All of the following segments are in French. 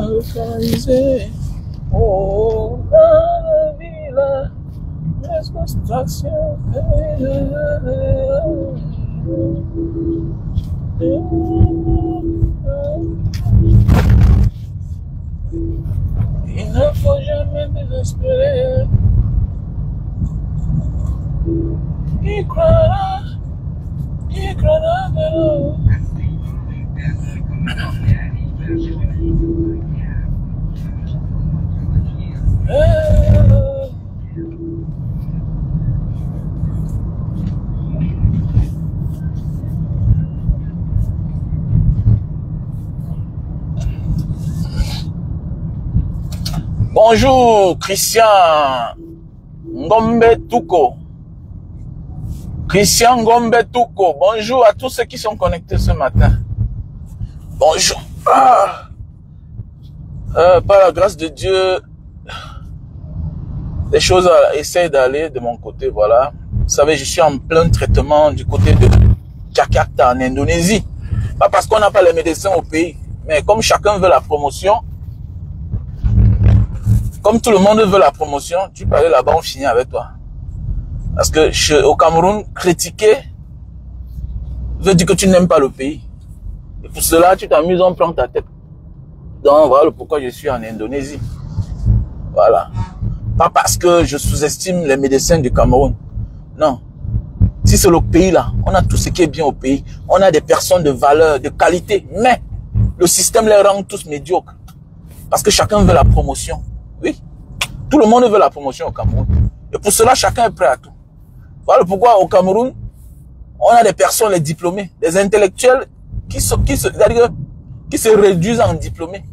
localisé. Oh, la ville, les frustrations. Il ne faut jamais désespérer. Il croira de l'eau. Bonjour Christian Ngombe Touko. Christian Ngombe Touko. Bonjour à tous ceux qui sont connectés ce matin. Bonjour. Par la grâce de Dieu, les choses essaient d'aller de mon côté, voilà. Vous savez, je suis en plein traitement du côté de Jakarta en Indonésie. Pas parce qu'on n'a pas les médecins au pays, mais comme chacun veut la promotion, comme tout le monde veut la promotion, tu peux aller là-bas, on finit avec toi. Parce que au Cameroun, critiquer veut dire que tu n'aimes pas le pays. Et pour cela, tu t'amuses, on prend ta tête. Donc voilà pourquoi je suis en Indonésie. Voilà. Pas parce que je sous-estime les médecins du Cameroun. Non. Si c'est le pays là, on a tout ce qui est bien au pays. On a des personnes de valeur, de qualité. Mais le système les rend tous médiocres. Parce que chacun veut la promotion. Oui. Tout le monde veut la promotion au Cameroun. Et pour cela, chacun est prêt à tout. Voilà pourquoi au Cameroun, on a des personnes, les diplômés, des intellectuels qui se réduisent en diplômés.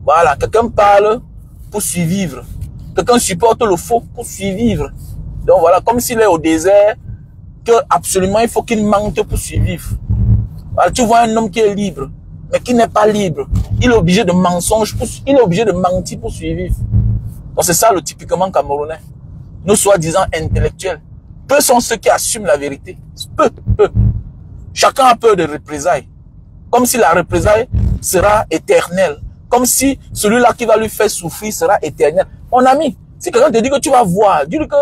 Voilà, quelqu'un parle pour survivre. Quelqu'un supporte le faux pour survivre. Donc voilà, comme s'il est au désert, que absolument il faut qu'il mente pour survivre. Voilà, tu vois un homme qui est libre, mais qui n'est pas libre. Il est obligé de mensonges, il est obligé de mentir pour survivre. Donc c'est ça le typiquement camerounais. Nous soi-disant intellectuels. Peu sont ceux qui assument la vérité. Peu. Chacun a peur de représailles. Comme si la représaille sera éternelle. Comme si celui-là qui va lui faire souffrir sera éternel. Mon ami, si quelqu'un te dit que tu vas voir, dis-lui que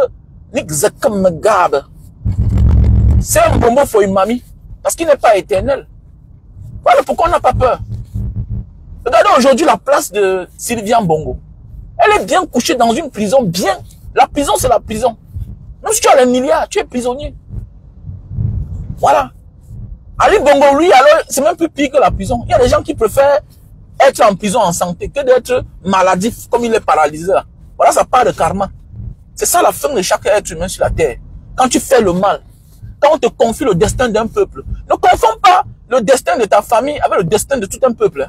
c'est un bonbon pour une mamie. Parce qu'il n'est pas éternel. Voilà pourquoi on n'a pas peur. Regardez aujourd'hui la place de Sylvia Mbongo. Elle est bien couchée dans une prison, bien. La prison, c'est la prison. Même si tu as les milliards, tu es prisonnier. Voilà. Ali Bongo, lui, alors, c'est même plus pire que la prison. Il y a des gens qui préfèrent être en prison en santé que d'être maladif comme il est paralysé là. Voilà, ça part de karma. C'est ça la fin de chaque être humain sur la terre. Quand tu fais le mal, quand on te confie le destin d'un peuple, ne confonds pas le destin de ta famille avec le destin de tout un peuple.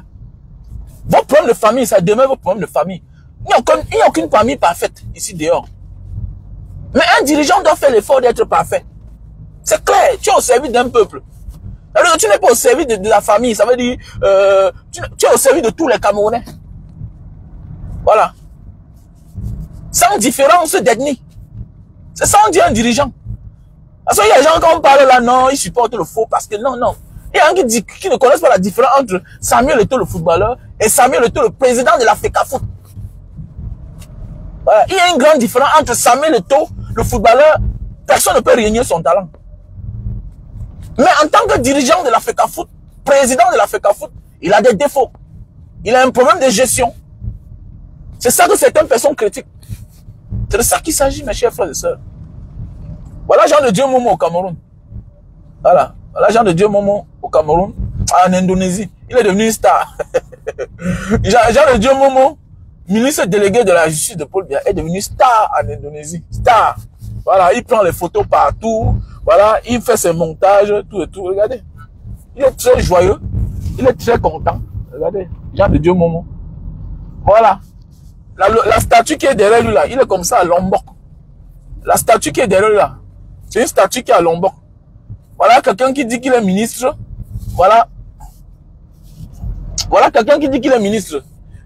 Vos problèmes de famille, ça demeure vos problèmes de famille. Il n'y a aucune famille parfaite ici dehors. Mais un dirigeant doit faire l'effort d'être parfait. C'est clair, tu es au service d'un peuple. Alors, tu n'es pas au service de la famille, ça veut dire tu es au service de tous les Camerounais. Voilà. Sans différence d'ethnie. C'est ça on dit un dirigeant. Parce qu'il y a des gens quand on parle là, non, ils supportent le faux parce que non. Il y a des gens qui ne connaissent pas la différence entre Samuel Eto'o le footballeur et Samuel Eto'o le président de la FECAFOOT. Voilà. Il y a une grande différence entre Samuel Eto'o le footballeur, personne ne peut régner son talent. Mais en tant que dirigeant de la FECAFOOT, président de la FECAFOOT, il a des défauts. Il a un problème de gestion. C'est ça que certaines personnes critiquent. C'est de ça qu'il s'agit, mes chers frères et sœurs. Voilà Jean de Dieu Momo au Cameroun. Voilà Jean de Dieu Momo au Cameroun, en Indonésie. Il est devenu une star. Jean de Dieu Momo, ministre délégué de la justice de Paul Biya, est devenu star en Indonésie. Star. Voilà, il prend les photos partout. Voilà, il fait ses montages, tout et tout. Regardez. Il est très joyeux. Il est très content. Regardez. Jean de Dieu Momo. Voilà. La statue qui est derrière lui là, il est comme ça à Lombok. La statue qui est derrière lui là, c'est une statue qui est à Lombok. Voilà quelqu'un qui dit qu'il est ministre. Voilà. Voilà quelqu'un qui dit qu'il est ministre.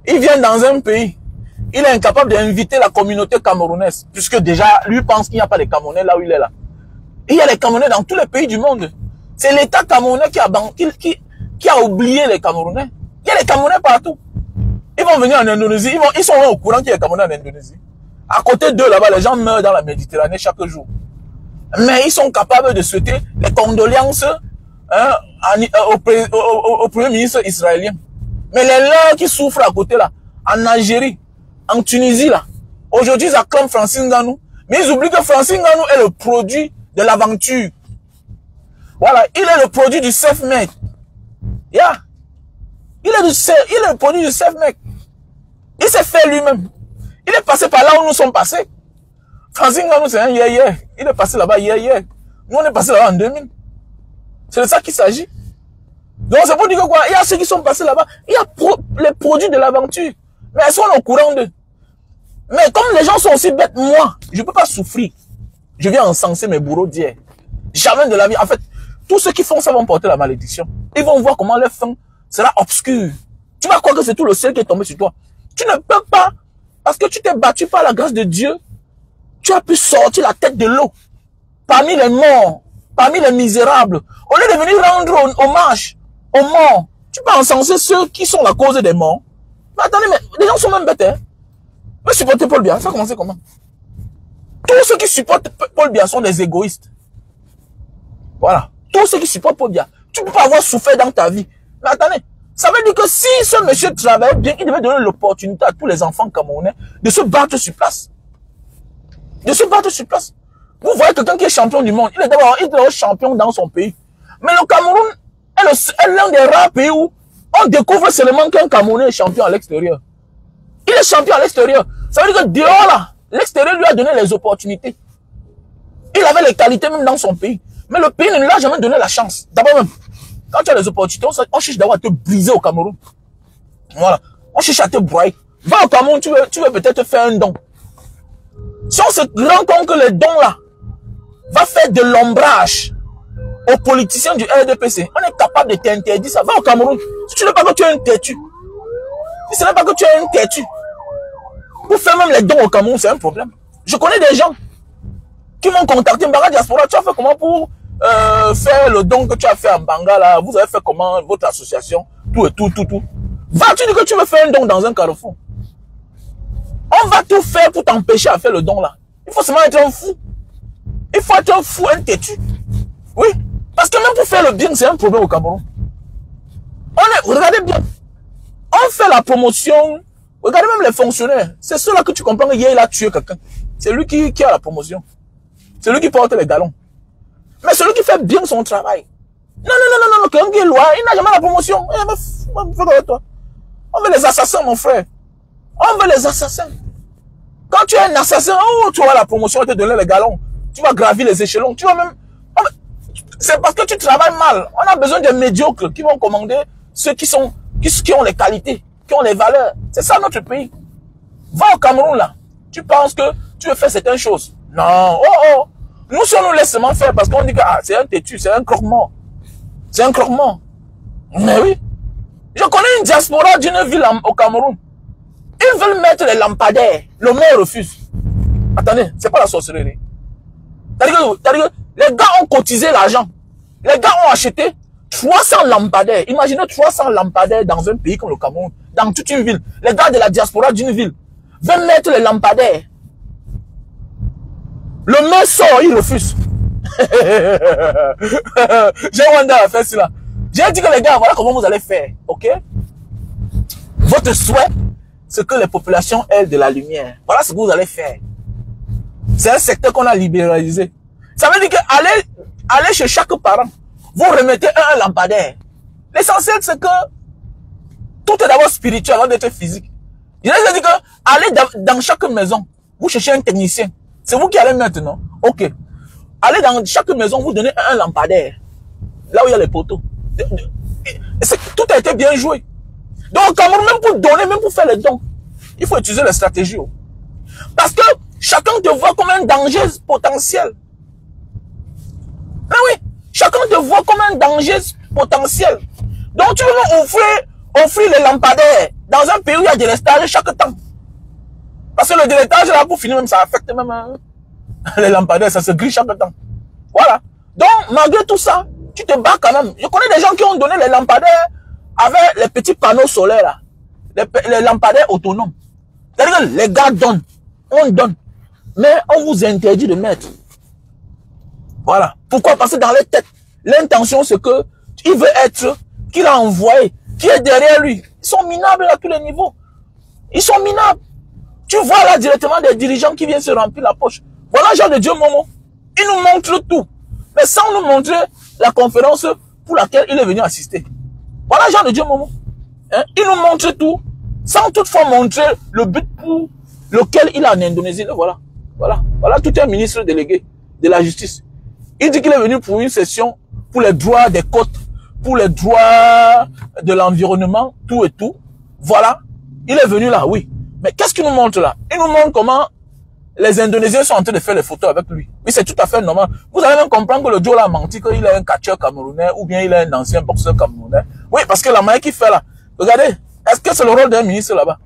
Il vient dans un pays. Il est incapable d'inviter la communauté camerounaise. Puisque déjà, lui pense qu'il n'y a pas de Camerounais là où il est là. Il y a les Camerounais dans tous les pays du monde. C'est l'État camerounais qui a oublié les Camerounais. Il y a les Camerounais partout. Ils vont venir en Indonésie, ils sont au courant qu'il y a Camerounais en Indonésie. À côté d'eux, là-bas, les gens meurent dans la Méditerranée chaque jour. Mais ils sont capables de souhaiter les condoléances hein, au premier ministre israélien. Mais les leurs qui souffrent à côté, là, en Algérie, en Tunisie, là, aujourd'hui, ils acclament Francis Ngannou. Mais ils oublient que Francis Ngannou est le produit de l'aventure. Voilà, il est le produit du self-made. Yeah. Il est le produit du self-made. Il s'est fait lui-même. Il est passé par là où nous sommes passés. Francis Ngannou, c'est un hier. Il est passé là-bas hier. Nous, on est passé là-bas en 2000. C'est de ça qu'il s'agit. Donc, c'est pour dire que quoi? Il y a ceux qui sont passés là-bas. Il y a les produits de l'aventure. Mais elles sont au courant d'eux. Mais comme les gens sont aussi bêtes, moi, je ne peux pas souffrir. Je viens encenser mes bourreaux d'hier. Jamais de la vie. En fait, tous ceux qui font ça vont porter la malédiction. Ils vont voir comment leur fin sera obscure. Tu vas croire que c'est tout le ciel qui est tombé sur toi. Tu ne peux pas, parce que tu t'es battu par la grâce de Dieu, tu as pu sortir la tête de l'eau. Parmi les morts, parmi les misérables. Au lieu de venir rendre hommage aux morts, tu peux encenser ceux qui sont la cause des morts. Mais attendez, mais les gens sont même bêtes, hein. Mais supporter Paul Biya, ça a commencé comment? Tous ceux qui supportent Paul Biya sont des égoïstes. Voilà. Tous ceux qui supportent Paul Biya. Tu ne peux pas avoir souffert dans ta vie. Mais attendez, ça veut dire que si ce monsieur travaille bien, il devait donner l'opportunité à tous les enfants camerounais de se battre sur place. De se battre sur place. Vous voyez quelqu'un qui est champion du monde. Il est d'abord champion dans son pays. Mais le Cameroun est l'un des rares pays où on découvre seulement qu'un Camerounais est champion à l'extérieur. Il est champion à l'extérieur. Ça veut dire que dehors là, l'extérieur lui a donné les opportunités. Il avait les qualités même dans son pays. Mais le pays ne lui a jamais donné la chance. D'abord même, quand tu as les opportunités, on cherche d'abord à te briser au Cameroun. Voilà. On cherche à te broyer. Va au Cameroun, tu veux peut-être faire un don. Si on se rend compte que le don là va faire de l'ombrage aux politiciens du RDPC, on est capable de t'interdire ça. Va au Cameroun. Si tu n'es pas que tu es un têtu, si ce n'est pas que tu es un têtu, pour faire même les dons au Cameroun, c'est un problème. Je connais des gens qui m'ont contacté. Mbanga Diaspora, tu as fait comment pour faire le don que tu as fait en Banga là? Vous avez fait comment votre association? Tout et tout. Va, tu dis que tu veux faire un don dans un carrefour. On va tout faire pour t'empêcher à faire le don là. Il faut seulement être un fou. Il faut être un fou, un têtu. Oui. Parce que même pour faire le bien, c'est un problème au Cameroun. Regardez bien. On fait la promotion. Regardez même les fonctionnaires. C'est ceux-là que tu comprends que hier il a tué quelqu'un. C'est lui qui a la promotion. C'est lui qui porte les galons. Mais celui qui fait bien son travail. Non, quelqu'un qui est loin, il n'a jamais la promotion. On veut les assassins, mon frère. On veut les assassins. Quand tu es un assassin, oh, tu auras la promotion, on te donner les galons. Tu vas gravir les échelons. Tu vas même... C'est parce que tu travailles mal. On a besoin des médiocres qui vont commander ceux qui ont les qualités, qui ont les valeurs. C'est ça notre pays. Va au Cameroun là. Tu penses que tu veux faire certaines choses. Non. Oh. Nous, si on nous laisse seulement faire parce qu'on dit que c'est un têtu, c'est un croque-mort. C'est un croque-mort. Mais oui. Je connais une diaspora d'une ville au Cameroun. Ils veulent mettre les lampadaires. Le maire refuse. Attendez, c'est pas la sorcellerie. C'est-à-dire que les gars ont cotisé l'argent. Les gars ont acheté 300 lampadaires. Imaginez 300 lampadaires dans un pays comme le Cameroun, dans toute une ville. Les gars de la diaspora d'une ville veulent mettre les lampadaires. Le maire sort, il refuse. J'ai Wanda à faire cela. J'ai dit que les gars, voilà comment vous allez faire. Ok? Votre souhait, c'est que les populations aient de la lumière. Voilà ce que vous allez faire. C'est un secteur qu'on a libéralisé. Ça veut dire que allez chez chaque parent. Vous remettez un lampadaire. L'essentiel, c'est que tout est d'abord spirituel avant d'être physique. Je veux dire que allez dans chaque maison. Vous cherchez un technicien. C'est vous qui allez maintenant. Ok. Allez dans chaque maison, vous donnez un lampadaire. Là où il y a les poteaux. Tout a été bien joué. Donc, au Cameroun, même pour donner, même pour faire les dons, il faut utiliser les stratégies. Parce que chacun te voit comme un danger potentiel. Mais oui, chacun te voit comme un danger potentiel. Donc, tu veux même offrir les lampadaires dans un pays où il y a des délestage chaque temps. Parce que le délestage, là, pour finir, même, ça affecte même les lampadaires, ça se grille chaque temps. Voilà. Donc, malgré tout ça, tu te bats quand même. Je connais des gens qui ont donné les lampadaires avec les petits panneaux solaires, là. les lampadaires autonomes. C'est-à-dire que les gars donnent, on donne, mais on vous interdit de mettre. Voilà. Pourquoi? Parce que dans les têtes, l'intention c'est que il veut être, qu'il a envoyé, qui est derrière lui. Ils sont minables à tous les niveaux. Ils sont minables. Tu vois là directement des dirigeants qui viennent se remplir la poche. Voilà Jean de Dieu Momo. Il nous montre tout. Mais sans nous montrer la conférence pour laquelle il est venu assister. Voilà Jean de Dieu Momo. Hein? Il nous montre tout. Sans toutefois montrer le but pour lequel il est en Indonésie. Voilà. Voilà. Voilà tout un ministre délégué de la justice. Il dit qu'il est venu pour une session pour les droits des côtes, pour les droits de l'environnement, tout et tout. Voilà. Il est venu là, oui. Mais qu'est-ce qu'il nous montre là? Il nous montre comment les Indonésiens sont en train de faire les photos avec lui. Oui, c'est tout à fait normal. Vous allez même comprendre que le Joe a menti, qu'il est un catcheur camerounais ou bien il est un ancien boxeur camerounais. Oui, parce que la manière qu'il fait là, regardez, est-ce que c'est le rôle d'un ministre là-bas?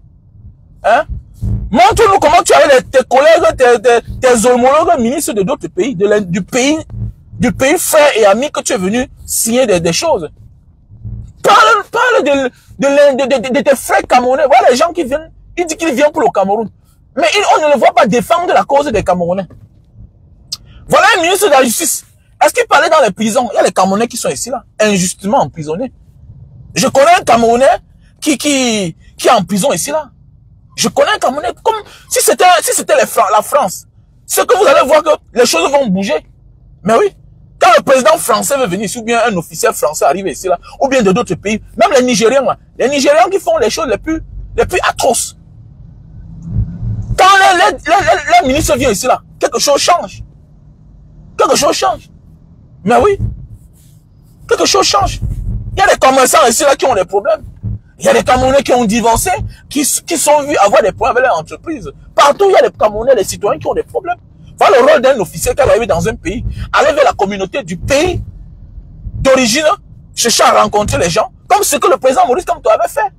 Hein? Montre-nous comment tu as tes collègues, tes homologues ministres de d'autres pays, du pays frère et ami que tu es venu signer des choses. Parle de tes frères camerounais. Voilà les gens qui viennent. Il dit qu'il vient pour le Cameroun. Mais on ne le voit pas défendre la cause des Camerounais. Voilà un ministre de la Justice. Est-ce qu'il parlait dans les prisons? Il y a les Camerounais qui sont ici là, injustement emprisonnés. Je connais un Camerounais qui est en prison ici là. Je connais un Camerounais comme si c'était la France. C'est que vous allez voir que les choses vont bouger. Mais oui. Quand le président français veut venir ici, ou bien un officiel français arrive ici là, ou bien de d'autres pays, même les Nigériens là, les Nigériens qui font les choses les plus atroces. Quand les ministres viennent ici là, quelque chose change. Quelque chose change. Mais oui. Quelque chose change. Il y a des commerçants ici là qui ont des problèmes. Il y a des Camerounais qui ont divorcé, qui sont vus avoir des problèmes avec leur entreprise. Partout, il y a des Camerounais, des citoyens qui ont des problèmes. Voilà le rôle d'un officier qui arrive dans un pays, aller vers la communauté du pays d'origine, chercher à rencontrer les gens, comme ce que le président Maurice Kamto avait fait.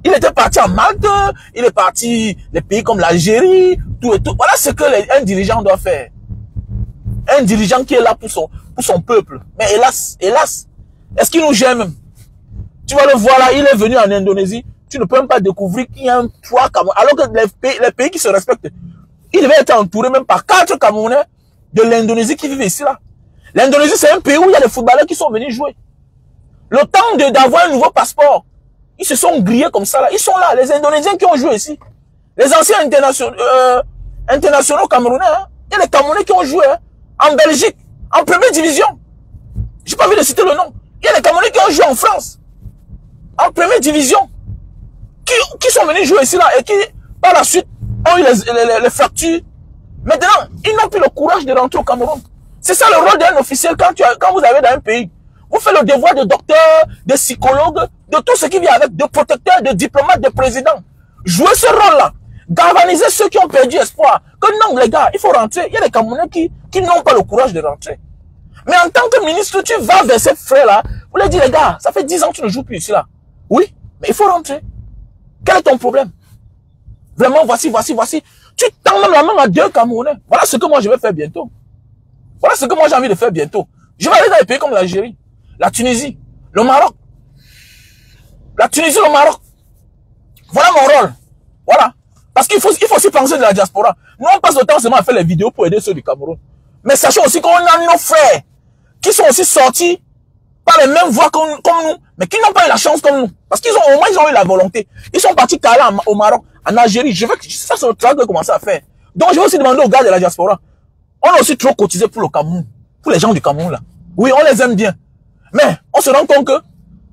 Il était parti en Malte, il est parti les pays comme l'Algérie, tout et tout. Voilà ce que un dirigeant doit faire. Un dirigeant qui est là pour son peuple. Mais hélas, est-ce qu'il nous gère même? Tu vas le voir là, il est venu en Indonésie, tu ne peux même pas découvrir qu'il y a un toit Camerounais. Alors que les pays qui se respectent, il devait être entouré même par 4 Camerounais de l'Indonésie qui vivent ici là. L'Indonésie, c'est un pays où il y a des footballeurs qui sont venus jouer. Le temps d'avoir un nouveau passeport, ils se sont grillés comme ça là. Ils sont là, les Indonésiens qui ont joué ici. Les anciens internationaux camerounais, hein. Il y a les Camerounais qui ont joué hein, en Belgique, en première division. J'ai pas envie de citer le nom. Il y a les Camerounais qui ont joué en France, en première division, qui sont venus jouer ici là et qui, par la suite, ont eu les fractures. Maintenant, ils n'ont plus le courage de rentrer au Cameroun. C'est ça le rôle d'un officiel quand vous avez dans un pays. Vous faites le devoir de docteur, de psychologue, de tout ce qui vient avec, de protecteur, de diplomate, de président. Jouez ce rôle-là. Galvaniser ceux qui ont perdu espoir. Que non, les gars, il faut rentrer. Il y a des Camerounais qui n'ont pas le courage de rentrer. Mais en tant que ministre, tu vas vers ces frères-là. Vous leur dites, les gars, ça fait 10 ans que tu ne joues plus ici là. Oui, mais il faut rentrer. Quel est ton problème? Vraiment, voici. Tu tends même la main à 2 Camerounais. Voilà ce que moi je vais faire bientôt. Voilà ce que moi j'ai envie de faire bientôt. Je vais aller dans des pays comme l'Algérie, la Tunisie, le Maroc. La Tunisie, le Maroc. Voilà mon rôle. Voilà. Parce qu'il faut aussi penser de la diaspora. Nous, on passe le temps seulement à faire les vidéos pour aider ceux du Cameroun. Mais sachons aussi qu'on a nos frères qui sont aussi sortis par les mêmes voies comme nous, mais qui n'ont pas eu la chance comme nous. Parce qu'ils ont, au moins, ils ont eu la volonté. Ils sont partis caler au Maroc, en Algérie. Ça, c'est le travail que je vais commencer à faire. Donc, je vais aussi demander aux gars de la diaspora. On a aussi trop cotisé pour le Cameroun. Pour les gens du Cameroun, là. Oui, on les aime bien. Mais, on se rend compte que,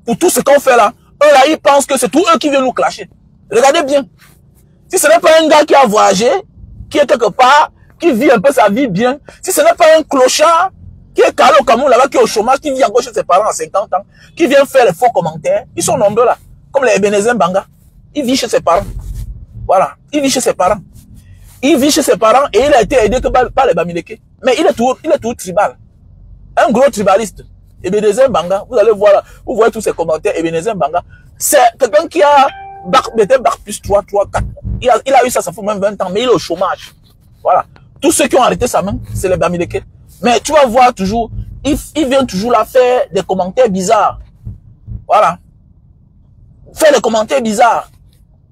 pour tout ce qu'on fait là, eux là, ils pensent que c'est tous eux qui viennent nous clasher. Regardez bien. Si ce n'est pas un gars qui a voyagé, qui est quelque part, qui vit un peu sa vie bien, si ce n'est pas un clochard, qui est calé au Cameroun là-bas, qui est au chômage, qui vit encore chez ses parents à 50 ans, qui vient faire les faux commentaires, ils sont nombreux là. Comme les Ebenezer Banga. Il vit chez ses parents. Voilà. Il vit chez ses parents. Il vit chez ses parents et il a été aidé que par les Bamileke. Mais il est tout tribal. Un gros tribaliste. Ebenezer Banga. Vous allez voir là. Vous voyez tous ces commentaires. Ebenezer Banga. C'est quelqu'un qui a bac 3, 4. Il a eu ça fait même 20 ans, mais il est au chômage. Voilà. Tous ceux qui ont arrêté sa main, c'est les Bamileke. Mais tu vas voir toujours, il vient toujours là faire des commentaires bizarres. Voilà. Faire des commentaires bizarres.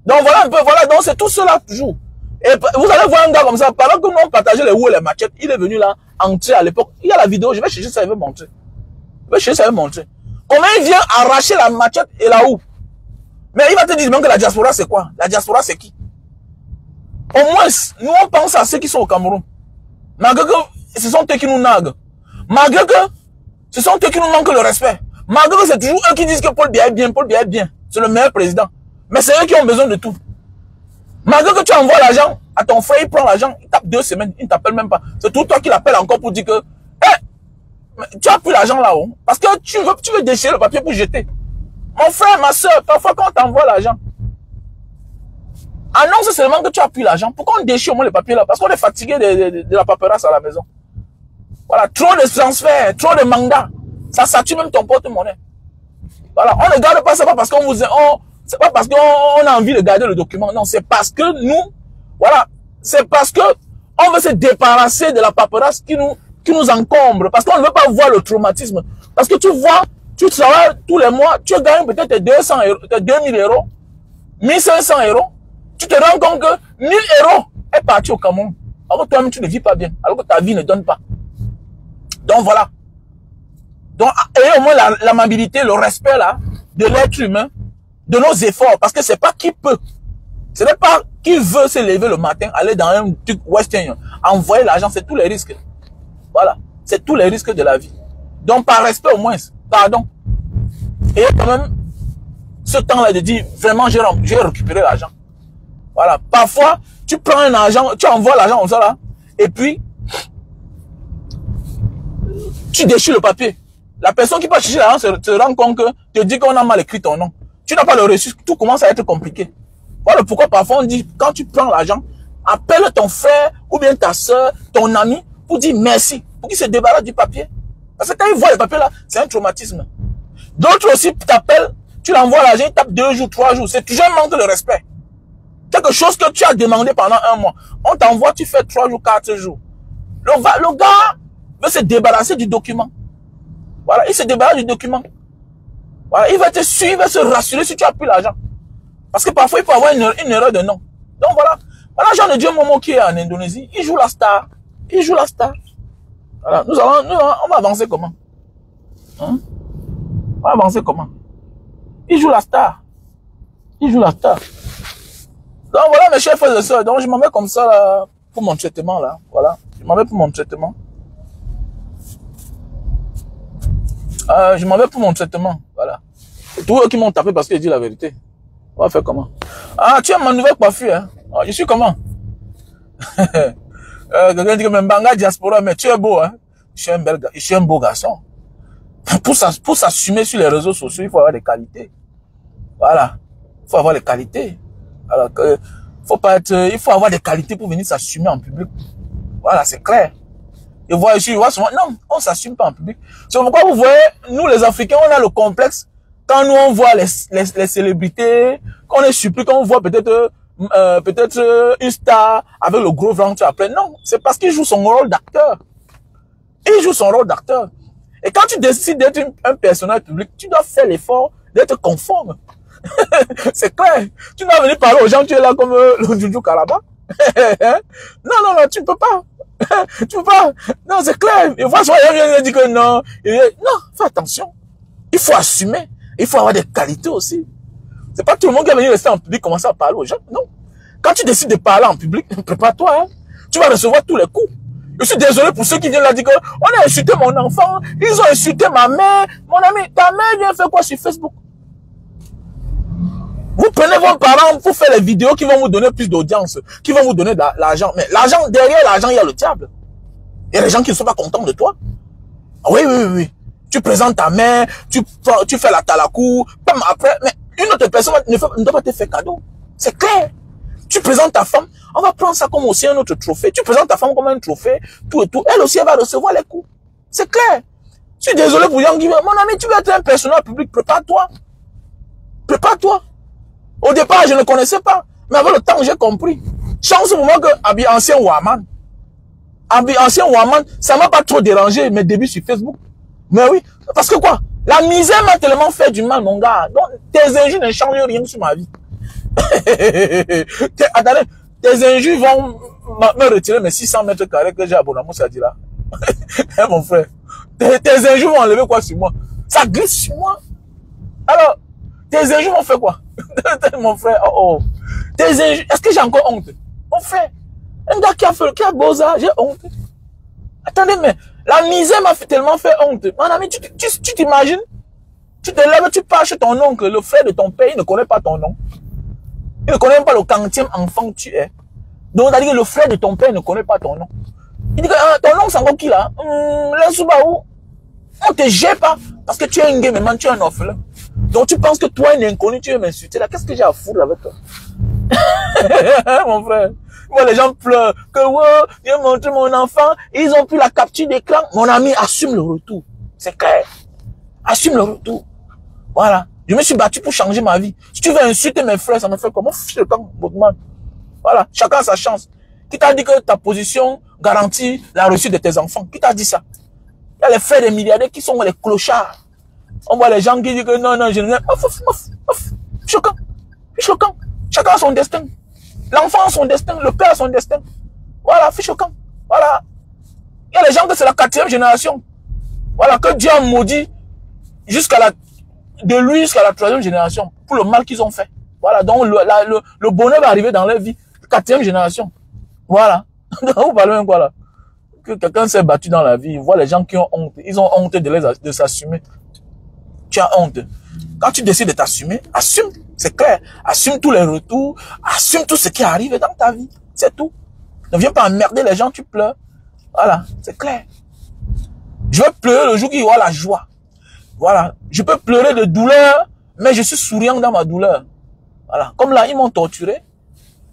Donc voilà un peu, voilà, donc c'est tout cela toujours. Et vous allez voir un gars comme ça, pendant que nous on partageait les roues et les machettes, il est venu là, entier à l'époque. Il y a la vidéo, je vais chercher ça, il veut montrer. Je vais chercher ça, il veut montrer. Comment il vient arracher la machette et la houe. Mais il va te dire même que la diaspora c'est quoi? La diaspora c'est qui? Au moins, nous on pense à ceux qui sont au Cameroun. Malgré que ce sont eux qui nous naguent. Malgré que ce sont eux qui nous manquent le respect. Malgré que c'est toujours eux qui disent que Paul Biya est bien, Paul Biya est bien. C'est le meilleur président. Mais c'est eux qui ont besoin de tout. Malgré que tu envoies l'argent à ton frère, il prend l'argent, il tape 2 semaines, il ne t'appelle même pas. C'est tout toi qui l'appelle encore pour dire que tu as pris l'argent là-haut. Parce que tu veux déchirer le papier pour jeter. Mon frère, ma soeur, parfois quand on t'envoie l'argent, annonce seulement que tu as pris l'argent. Pourquoi on déchire au moins le papier là? Parce qu'on est fatigué de la paperasse à la maison. Voilà, trop de transferts, trop de mandats. Ça sature même ton porte-monnaie. Voilà, on ne garde pas ça parce qu'on vous... c'est pas parce qu'on a envie de garder le document. Non, c'est parce que nous... Voilà, c'est parce que on veut se débarrasser de la paperasse qui nous encombre. Parce qu'on ne veut pas voir le traumatisme. Parce que tu vois, tu travailles tous les mois, tu gagnes peut-être 200 euros, 2000 euros, 1500 euros. Tu te rends compte que 1000 euros est parti au Cameroun. Alors que toi-même, tu ne vis pas bien. Alors que ta vie ne donne pas. Donc voilà. Donc, ayez au moins l'amabilité, le respect là, de l'être humain, de nos efforts. Parce que c'est pas qui peut. Ce n'est pas qui veut se lever le matin, aller dans un truc western, envoyer l'argent, c'est tous les risques. Voilà. C'est tous les risques de la vie. Donc par respect au moins, pardon. Et quand même, ce temps-là de dire, vraiment, j'ai récupéré l'argent. Voilà. Parfois, tu prends un argent, tu envoies l'argent comme ça là, et puis, tu déchires le papier. La personne qui va chercher l'argent se rend compte que te dit qu'on a mal écrit ton nom. Tu n'as pas le reçu, tout commence à être compliqué. Voilà pourquoi parfois on dit, quand tu prends l'argent, appelle ton frère ou bien ta soeur, ton ami, pour dire merci, pour qu'il se débarrasse du papier. Parce que quand il voit le papier là, c'est un traumatisme. D'autres aussi t'appellent, tu l'envoies l'argent, il tape 2 jours, 3 jours. C'est toujours un manque de respect. Quelque chose que tu as demandé pendant 1 mois. On t'envoie, tu fais 3 jours, 4 jours. Le gars veut se débarrasser du document. Voilà, il se débarrasse du document. Voilà, il va te suivre, il va se rassurer si tu as pris l'argent. Parce que parfois, il peut avoir une erreur de nom. Donc voilà. Voilà, Jean de Dieu Momo qui est en Indonésie, il joue la star. Il joue la star. Voilà, on va avancer comment? Hein? On va avancer comment? Il joue la star. Il joue la star. Donc voilà mes chers frères et sœurs. Donc je m'en vais comme ça là, pour mon traitement là. Voilà. Je m'en vais pour mon traitement. Je m'en vais pour mon traitement. Voilà. C'est tous eux qui m'ont tapé parce que j'ai dit la vérité. On va faire comment? Ah, tu as ma nouvelle coiffure, hein? Ah, je suis comment? Quelqu'un dit que même Banga diaspora, mais tu es beau, hein? Je suis un beau garçon. Pour s'assumer sur les réseaux sociaux, il faut avoir des qualités. Voilà. Il faut avoir des qualités. Alors que, il faut avoir des qualités pour venir s'assumer en public. Voilà, c'est clair. Et voir ici, souvent, non, on s'assume pas en public. C'est pourquoi vous voyez, nous les Africains, on a le complexe. Quand nous on voit les célébrités, quand on est surpris, quand on voit peut-être une star avec le gros ventre après. Non, c'est parce qu'il joue son rôle d'acteur. Il joue son rôle d'acteur. Et quand tu décides d'être un personnage public, tu dois faire l'effort d'être conforme. C'est clair. Tu dois venir parler aux gens, tu es là comme le Juju Kalaba. Non, tu peux pas. Tu peux pas. Non, c'est clair. Et voilà, il dit que non. Non, fais attention. Il faut assumer. Il faut avoir des qualités aussi. C'est pas tout le monde qui va venir rester en public commencer à parler aux gens. Non. Quand tu décides de parler en public, prépare-toi. Hein. Tu vas recevoir tous les coups. Je suis désolé pour ceux qui viennent là dire que on a insulté mon enfant, ils ont insulté ma mère. Mon ami, ta mère vient faire quoi sur Facebook? Vous prenez vos parents pour faire les vidéos qui vont vous donner plus d'audience, qui vont vous donner de l'argent. Mais l'argent, derrière l'argent, il y a le diable. Il y a des gens qui ne sont pas contents de toi. Oui. Tu présentes ta mère, tu fais la talakou, après, mais une autre personne ne doit pas te faire cadeau. C'est clair. Tu présentes ta femme, on va prendre ça comme aussi un autre trophée. Tu présentes ta femme comme un trophée, tout et tout. Elle aussi, elle va recevoir les coups. C'est clair. Je suis désolé pour Yang. Mon ami, tu veux être un personnage public, prépare-toi. Prépare-toi. Au départ, je ne connaissais pas. Mais avec le temps, j'ai compris. Chance pour moi que Abi ancien Waman. Abi ancien Waman, ça m'a pas trop dérangé mes débuts sur Facebook. Mais oui, parce que quoi? La misère m'a tellement fait du mal, mon gars. Donc, tes injures ne changent rien sur ma vie. Attendez, tes injures vont me retirer mes 600 mètres carrés que j'ai à Bonamou, ça dit là. Hein, mon frère. Tes injures vont enlever quoi sur moi? Ça glisse sur moi. Alors, tes injures vont faire quoi? Mon frère, oh. Tes injures, est-ce que j'ai encore honte? Mon frère, un gars qui a beau ça, j'ai honte. Attendez, mais la misère m'a tellement fait honte. Mon ami, tu t'imagines? Tu te lèves, tu pars chez ton oncle, le frère de ton père, il ne connaît pas ton nom. Il ne connaît même pas le 40e enfant que tu es. Donc, c'est-à-dire que le frère de ton père ne connaît pas ton nom. Il dit que ton nom, c'est encore qui là? Le Subaru. On te jette pas. Parce que tu es un gay, mais tu es un orphelin. Donc, tu penses que toi, un inconnu, tu veux m'insulter là. Qu'est-ce que j'ai à foutre avec toi? Mon frère. Moi, les gens pleurent. Que, ouais, j'ai montré mon enfant. Ils ont pris la capture d'écran. Mon ami, assume le retour. C'est clair. Assume le retour. Voilà. Je me suis battu pour changer ma vie. Si tu veux insulter mes frères, ça me fait comment? Fiche le camp, Botman. Voilà. Chacun a sa chance. Qui t'a dit que ta position garantit la réussite de tes enfants? Qui t'a dit ça? Il y a les frères des milliardaires qui sont les clochards. On voit les gens qui disent que non, je ne... Choquant. Choquant. Chacun a son destin. L'enfant a son destin. Le père a son destin. Voilà. Choquant. Voilà. Il y a les gens que c'est la 4e génération. Voilà. Que Dieu a maudit de lui jusqu'à la 3e génération pour le mal qu'ils ont fait. Voilà. Donc, le bonheur va arriver dans leur vie. 4e génération. Voilà. Vous parlez même quoi là? Que quelqu'un s'est battu dans la vie, il voit les gens qui ont honte. Ils ont honte de s'assumer. Tu as honte. Quand tu décides de t'assumer, assume. C'est clair. Assume tous les retours. Assume tout ce qui arrive dans ta vie. C'est tout. Ne viens pas emmerder les gens, tu pleures. Voilà. C'est clair. Je vais pleurer le jour qu'il y aura la joie. Voilà. Je peux pleurer de douleur, mais je suis souriant dans ma douleur. Voilà. Comme là, ils m'ont torturé.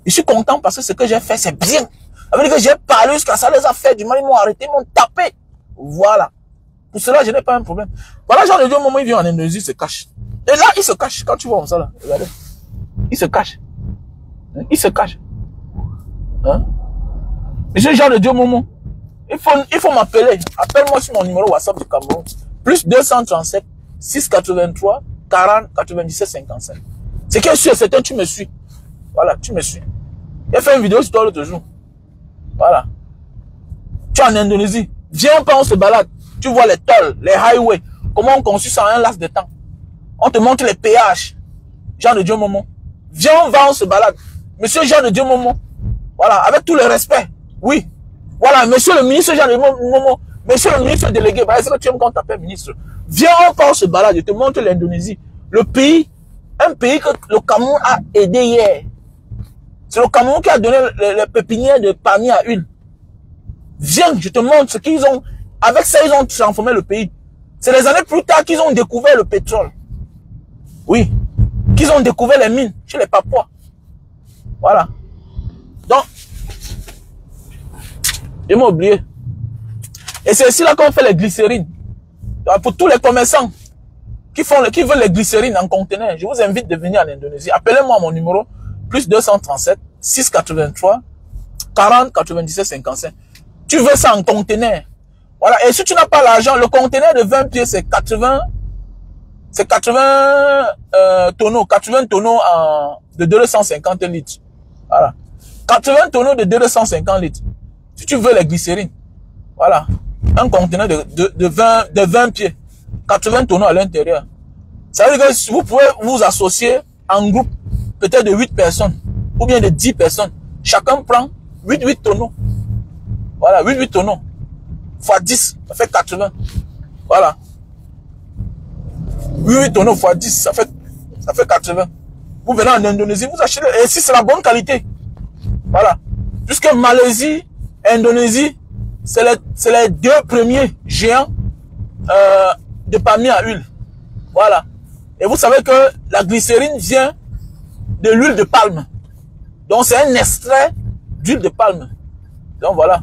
Je suis content parce que ce que j'ai fait, c'est bien. Ça veut dire que j'ai parlé jusqu'à ça les a fait du mal, ils m'ont arrêté, ils m'ont tapé. Voilà. Pour cela, je n'ai pas un problème. Voilà, genre de Dieu, au moment où il vient en Indonésie, il se cache. Et là, il se cache. Quand tu vois comme ça, là, regardez. Il se cache. Il se cache. Hein? Monsieur Jean de Dieu, Momo, il faut m'appeler. Appelle-moi sur mon numéro WhatsApp du Cameroun. Plus 237 683 40 97 55. C'est que sûr, c'est tu me suis. Voilà, tu me suis. J'ai fait une vidéo sur toi l'autre jour. Voilà. Tu es en Indonésie. Viens pas, on se balade. Tu vois les tolls, les highways. Comment on construit ça en un laps de temps. On te montre les péages. Jean de Dieu Momo. Viens, on va, on se balade. Monsieur Jean de Dieu Momo. Voilà, avec tout le respect. Oui. Voilà, monsieur le ministre Jean de Dieu Momo. Monsieur le ministre délégué. Bah, est-ce que tu aimes qu'on t'appelle ministre? Viens, on se balade. Je te montre l'Indonésie. Le pays, un pays que le Cameroun a aidé hier. C'est le Cameroun qui a donné les pépinières de palmiers à huile. Viens, je te montre ce qu'ils ont. Avec ça, ils ont transformé le pays. C'est les années plus tard qu'ils ont découvert le pétrole. Oui. Qu'ils ont découvert les mines chez les Papouas. Voilà. Donc, je m'ai oublié. Et c'est ici là qu'on fait les glycérines. Donc, pour tous les commerçants qui veulent les glycérines en conteneur, je vous invite de venir en Indonésie. Appelez-moi à mon numéro plus 237 683 40 97 55. Tu veux ça en conteneur. Voilà. Et si tu n'as pas l'argent, le conteneur de 20 pieds, c'est 80 tonneaux. 80 tonneaux de 250 litres. Voilà. 80 tonneaux de 250 litres. Si tu veux les glycérines. Voilà. Un conteneur de 20 pieds. 80 tonneaux à l'intérieur. Ça veut dire que vous pouvez vous associer en groupe, peut-être de 8 personnes. Ou bien de 10 personnes. Chacun prend 8 tonneaux. Voilà, 8 tonneaux. Fois 10, ça fait 80. Voilà. 8 tonneaux fois 10, ça fait 80. Vous venez en Indonésie, vous achetez, et si c'est la bonne qualité. Voilà. Puisque Malaisie, Indonésie, c'est les deux premiers géants de palmiers à huile. Voilà. Et vous savez que la glycérine vient de l'huile de palme. Donc c'est un extrait d'huile de palme. Donc voilà,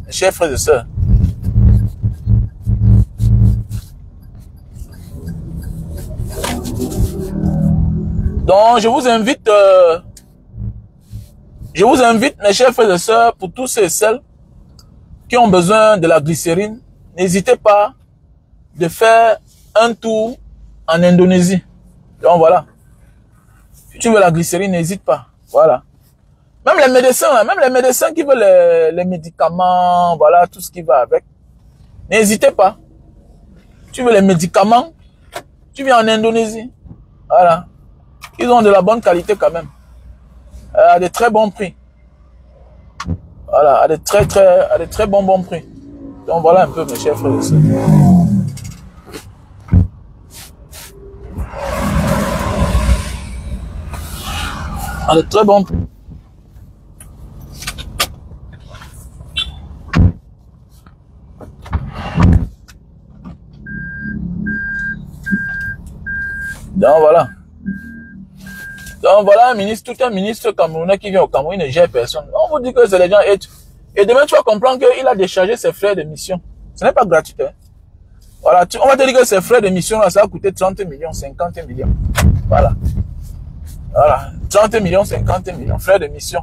chers frères et sœurs. Donc je vous invite, mes chers frères et sœurs, pour tous ceux et celles qui ont besoin de la glycérine, n'hésitez pas de faire un tour en Indonésie. Donc voilà. Si tu veux la glycérine, n'hésite pas. Voilà. Même les médecins, là, même les médecins qui veulent les médicaments, voilà, tout ce qui va avec. N'hésitez pas. Tu veux les médicaments, tu viens en Indonésie. Voilà. Ils ont de la bonne qualité quand même. À de très bons prix. Voilà, à de très bons prix. Donc voilà un peu mes chers frères et sœurs. À de très bons prix. Donc voilà. Donc voilà un ministre, tout un ministre camerounais qui vient au Cameroun, il ne gère personne. On vous dit que c'est les gens et demain tu vas comprendre qu'il a déchargé ses frais de mission. Ce n'est pas gratuit. Hein? Voilà, on va te dire que ses frais de mission là, ça va coûter 30 millions, 50 millions. Voilà. Voilà. 30 millions, 50 millions, frais de mission.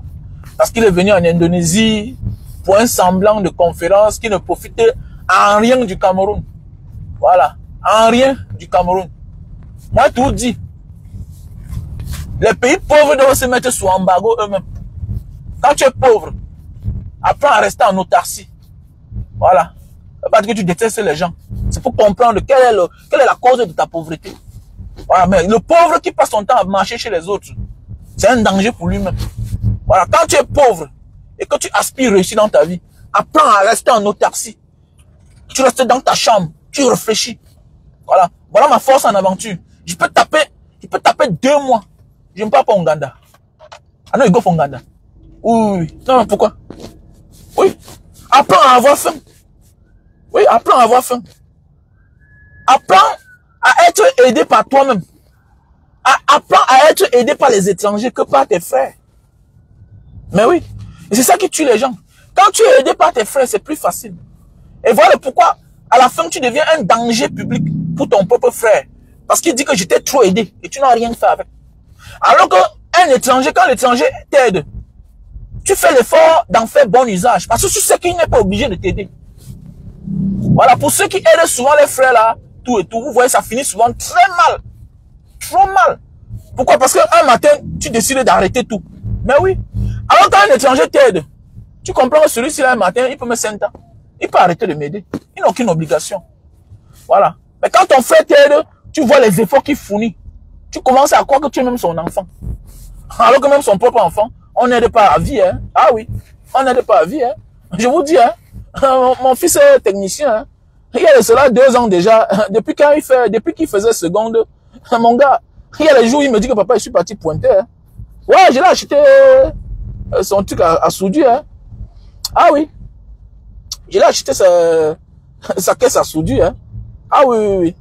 Parce qu'il est venu en Indonésie pour un semblant de conférence qui ne profitait en rien du Cameroun. Voilà. En rien du Cameroun. Moi, tout dit. Les pays pauvres doivent se mettre sous embargo eux-mêmes. Quand tu es pauvre, apprends à rester en autarcie. Voilà. Parce que tu détestes les gens. C'est pour comprendre quelle est la cause de ta pauvreté. Voilà. Mais le pauvre qui passe son temps à marcher chez les autres, c'est un danger pour lui-même. Voilà. Quand tu es pauvre et que tu aspires réussir dans ta vie, apprends à rester en autarcie. Tu restes dans ta chambre, tu réfléchis. Voilà. Voilà ma force en aventure. Je peux taper 2 mois. Je ne pars pas au Ouganda. Ah non, il go au Ouganda. Oui. Non, pourquoi? Oui. Apprends à avoir faim. Oui, apprends à avoir faim. Apprends à être aidé par toi-même. Apprends à être aidé par les étrangers que par tes frères. Mais oui. Et c'est ça qui tue les gens. Quand tu es aidé par tes frères, c'est plus facile. Et voilà pourquoi, à la fin, tu deviens un danger public pour ton propre frère. Parce qu'il dit que je t'ai trop aidé et tu n'as rien fait avec. Alors qu'un étranger, quand l'étranger t'aide, tu fais l'effort d'en faire bon usage. Parce que tu sais qu'il n'est pas obligé de t'aider. Voilà, pour ceux qui aident souvent les frères là, tout et tout, vous voyez, ça finit souvent très mal. Trop mal. Pourquoi? Parce qu'un matin, tu décides d'arrêter tout. Mais oui. Alors qu'un étranger t'aide, tu comprends que celui-ci là, un matin, il peut me sentir. Il peut arrêter de m'aider. Il n'a aucune obligation. Voilà. Mais quand ton frère t'aide, tu vois les efforts qu'il fournit. Tu commences à croire que tu es même son enfant. Alors que même son propre enfant, on n'aide pas à vie. Hein. Ah oui, on n'aide pas à vie. Hein. Je vous dis, hein, mon fils est technicien. Hein. Il y a de cela 2 ans déjà. Depuis qu'il faisait seconde, mon gars, il y a les jours où il me dit que papa, je suis parti pointer. Hein. Ouais, j'ai acheté son truc à soudure. Hein. Ah oui. J'ai acheté sa caisse à soudure. Hein. Ah oui, oui, oui.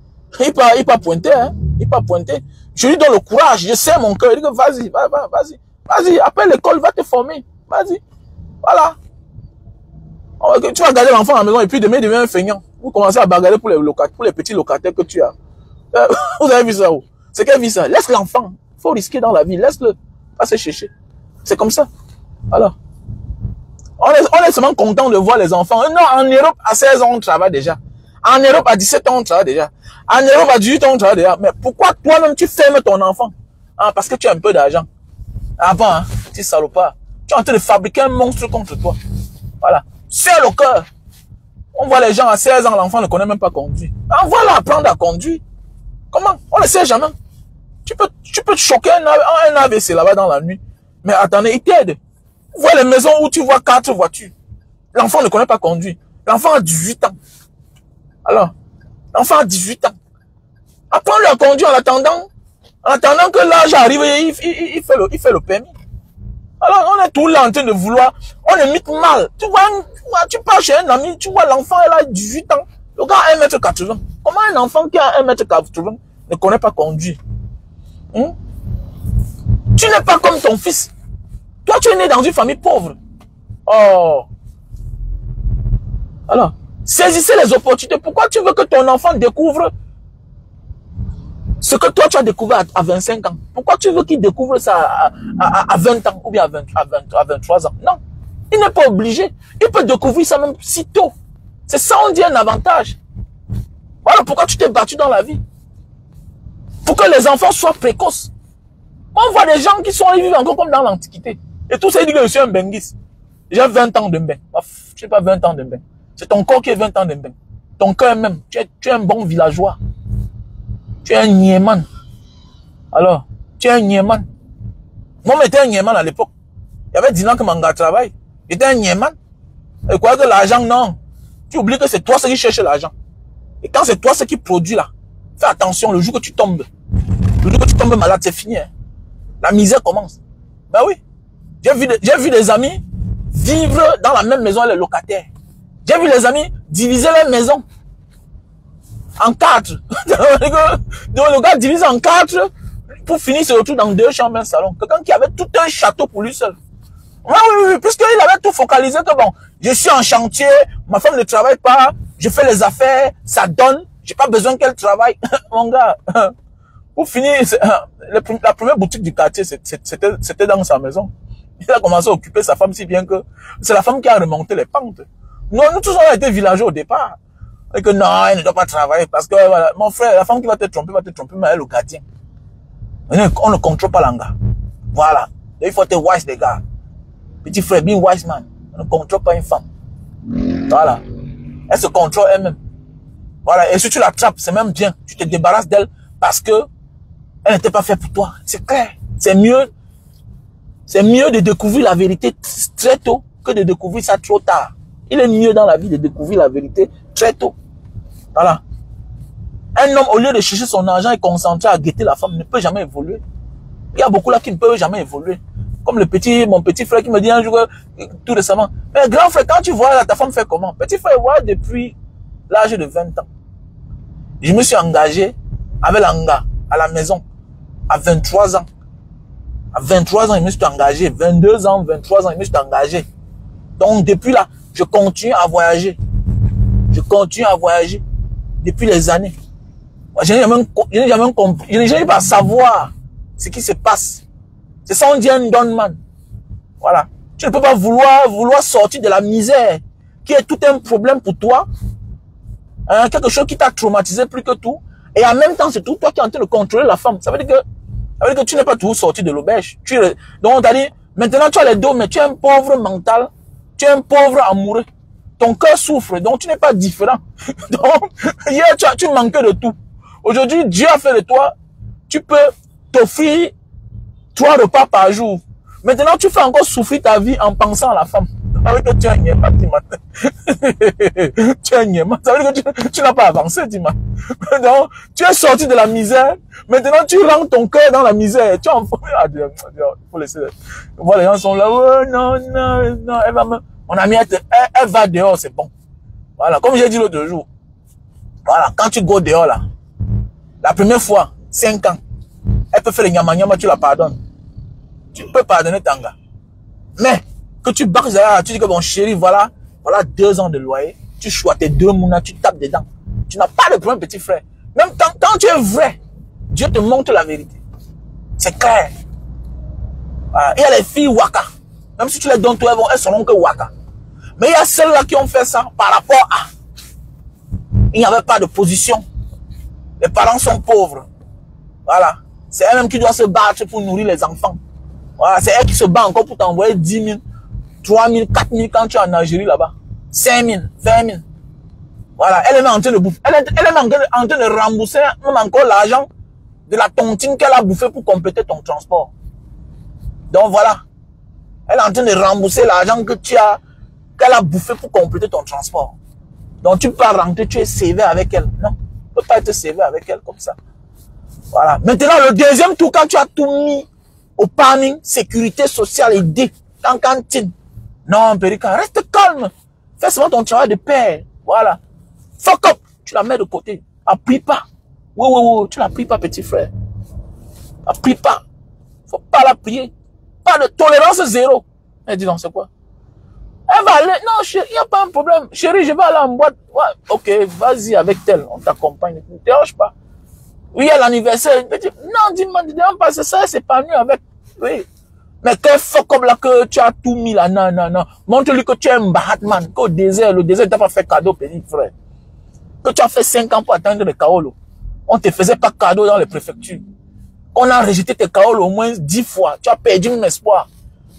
Il part pointer. Hein. Il part pointer. Je lui donne le courage. Je sais mon cœur. Il dit que vas-y, vas-y. Vas-y, après l'école, va te former. Vas-y. Voilà. Tu vas garder l'enfant à la maison et puis demain, il devient un feignant. Vous commencez à bagarrer pour les petits locataires que tu as. Vous avez vu ça où? C'est quelle vie ça? Laisse l'enfant. Il faut risquer dans la vie. Laisse-le. Pas se chercher. C'est comme ça. Voilà. On est seulement content de voir les enfants. Non, en Europe, à 16 ans, on travaille déjà. En Europe, à 17 ans, on travaille déjà. En Europe, à 18 ans, on travaille déjà. Mais pourquoi toi-même, tu fermes ton enfant? Ah, parce que tu as un peu d'argent. Avant, hein, tu salopard. Tu es en train de fabriquer un monstre contre toi. Voilà. Serre le cœur. On voit les gens à 16 ans, l'enfant ne connaît même pas conduire. Envoie-le apprendre à conduire. Comment? On ne sait jamais. Tu peux te choquer un AVC là-bas dans la nuit. Mais attendez, il t'aide. Vous voyez les maisons où tu vois 4 voitures. L'enfant ne connaît pas conduire. L'enfant a 18 ans. Alors, l'enfant a 18 ans. Apprends-lui à conduire en attendant que l'âge arrive, il fait le permis. Alors, on est tout là en train de vouloir, on imite mal. Tu vois, tu pars chez un ami, tu vois l'enfant, elle a 18 ans. Le gars a 1m80. Comment un enfant qui a 1m80 ne connaît pas conduire? Tu n'es pas comme ton fils. Toi, tu es né dans une famille pauvre. Oh. Alors, saisissez les opportunités. Pourquoi tu veux que ton enfant découvre ce que toi, tu as découvert à 25 ans? Pourquoi tu veux qu'il découvre ça à 20 ans ou bien à 23 ans? Non, il n'est pas obligé. Il peut découvrir ça même si tôt. C'est ça, on dit un avantage. Voilà pourquoi tu t'es battu dans la vie. Pour que les enfants soient précoces. On voit des gens qui sont, ils vivent encore comme dans l'Antiquité. Et tout ça, ils disent que je suis un benguiste. J'ai 20 ans de mbeng. Je n'ai pas 20 ans de mbeng. C'est ton corps qui est 20 ans de mbeng. Ton cœur même. Tu es un bon villageois. Tu es un niéman. Alors, tu es un niéman. Moi, j'étais un niéman à l'époque. Il y avait 10 ans que Manga travaille. J'étais un niéman. Et quoi que l'argent, non. Tu oublies que c'est toi ce qui cherche l'argent. Et quand c'est toi ce qui produit là, fais attention, le jour que tu tombes, malade, c'est fini. Hein. La misère commence. Ben oui. J'ai vu des amis vivre dans la même maison, les locataires. J'ai vu les amis diviser les maisons en 4. Donc le gars divise en 4 pour finir se retrouver dans 2 chambres, un salon. Quelqu'un qui avait tout un château pour lui seul. Oui, puisqu'il avait tout focalisé que bon, je suis en chantier, ma femme ne travaille pas, je fais les affaires, ça donne, j'ai pas besoin qu'elle travaille. Mon gars, pour finir, la première boutique du quartier, c'était dans sa maison. Il a commencé à occuper sa femme si bien que c'est la femme qui a remonté les pentes. Nous tous on a été villageois au départ. Et que non, elle ne doit pas travailler parce que voilà, mon frère, la femme qui va te tromper, mais elle est le gardien. On ne contrôle pas l'anga. Voilà. Il faut être wise, les gars. Petit frère, be wise man. On ne contrôle pas une femme. Voilà. Elle se contrôle elle-même. Voilà. Et si tu l'attrapes, c'est même bien. Tu te débarrasses d'elle parce que elle n'était pas faite pour toi. C'est clair. C'est mieux. C'est mieux de découvrir la vérité très tôt que de découvrir ça trop tard. Il est mieux dans la vie de découvrir la vérité très tôt. Voilà. Un homme, au lieu de chercher son argent et concentrer à guetter la femme, ne peut jamais évoluer. Il y a beaucoup là qui ne peuvent jamais évoluer. Comme mon petit frère qui me dit un jour, tout récemment, mais grand frère, quand tu vois ta femme fait comment? Petit frère, voilà depuis l'âge de 20 ans. Je me suis engagé avec l'anga à la maison à 23 ans. À 23 ans, je me suis engagé. 22 ans, 23 ans, je me suis engagé. Donc, depuis là, je continue à voyager. Je continue à voyager depuis les années. Je n'ai jamais compris. Je n'ai jamais pas savoir ce qui se passe. C'est ça, on dit un donman. Voilà. Tu ne peux pas vouloir sortir de la misère, qui est tout un problème pour toi. Hein, quelque chose qui t'a traumatisé plus que tout. Et en même temps, c'est tout toi qui es en train de contrôler la femme. Ça veut dire que tu n'es pas toujours sorti de l'auberge. Donc, on t'a dit, maintenant tu as les dos, mais tu es un pauvre mental. Tu es un pauvre amoureux. Ton cœur souffre, donc tu n'es pas différent. Donc, hier, tu manquais de tout. Aujourd'hui, Dieu a fait de toi, tu peux t'offrir 3 repas par jour. Maintenant, tu fais encore souffrir ta vie en pensant à la femme. Ça veut dire que tu es un niéma, tu es un niéma. Ça veut dire que tu n'as pas avancé, Dima. Donc, tu es sorti de la misère. Maintenant, tu rentres ton cœur dans la misère. Tu en faut laisser. Voilà, les gens sont là. Oh, non, elle va mon ami, elle va dehors, c'est bon. Voilà, comme j'ai dit l'autre jour. Voilà, quand tu go dehors là, la première fois, 5 ans, elle peut faire le nyama, tu la pardonnes. Tu peux pardonner Tanga. Mais, que tu barres là, tu dis que bon chéri, voilà 2 ans de loyer, tu choisis tes 2 mounas, tu tapes dedans. Tu n'as pas de problème, petit frère. Même quand tu es vrai, Dieu te montre la vérité. C'est clair. Voilà. Il y a les filles waka. Même si tu les donnes, elles seront que waka. Mais il y a celles-là qui ont fait ça par rapport à... Il n'y avait pas de position. Les parents sont pauvres. Voilà. C'est elle-même qui doit se battre pour nourrir les enfants. Voilà. C'est elle qui se bat encore pour t'envoyer 10 000, 3 000, 4 000 quand tu es en Algérie là-bas. 5 000, 20 000. Voilà. Elle est en train de bouffer. Elle est en train de rembourser même encore l'argent de la tontine qu'elle a bouffé pour compléter ton transport. Donc voilà. Elle est en train de rembourser l'argent qu'elle a bouffé pour compléter ton transport. Donc tu peux rentrer, tu es sévère avec elle. Non, tu ne peux pas être sévère avec elle comme ça. Voilà. Maintenant, le deuxième tour, quand tu as tout mis au planning, sécurité sociale, aidée, en cantine. Non, Périka, reste calme. Fais seulement ton travail de père. Voilà. Fuck up. Tu la mets de côté. Appuie pas. Oui, tu la pries pas, petit frère. Appuie pas. Faut pas la prier. Pas de tolérance zéro. Elle dit non, c'est quoi? Elle va aller. Non, chérie, il n'y a pas un problème. Chérie, je vais aller en boîte. Ouais, ok, vas-y avec elle. On t'accompagne. Ne te dérange pas. Oui, il y a l'anniversaire. Non, dis-moi, ne dérange pas. C'est ça, c'est pas mieux avec. Oui. Mais quel fuck comme là que tu as tout mis là. Non. Montre-lui que tu es un Batman. Qu'au désert, le désert t'a pas fait cadeau, petit frère. Que tu as fait 5 ans pour atteindre le Kaolo. On te faisait pas cadeau dans les préfectures. On a rejeté tes Kaol au moins 10 fois. Tu as perdu mon espoir.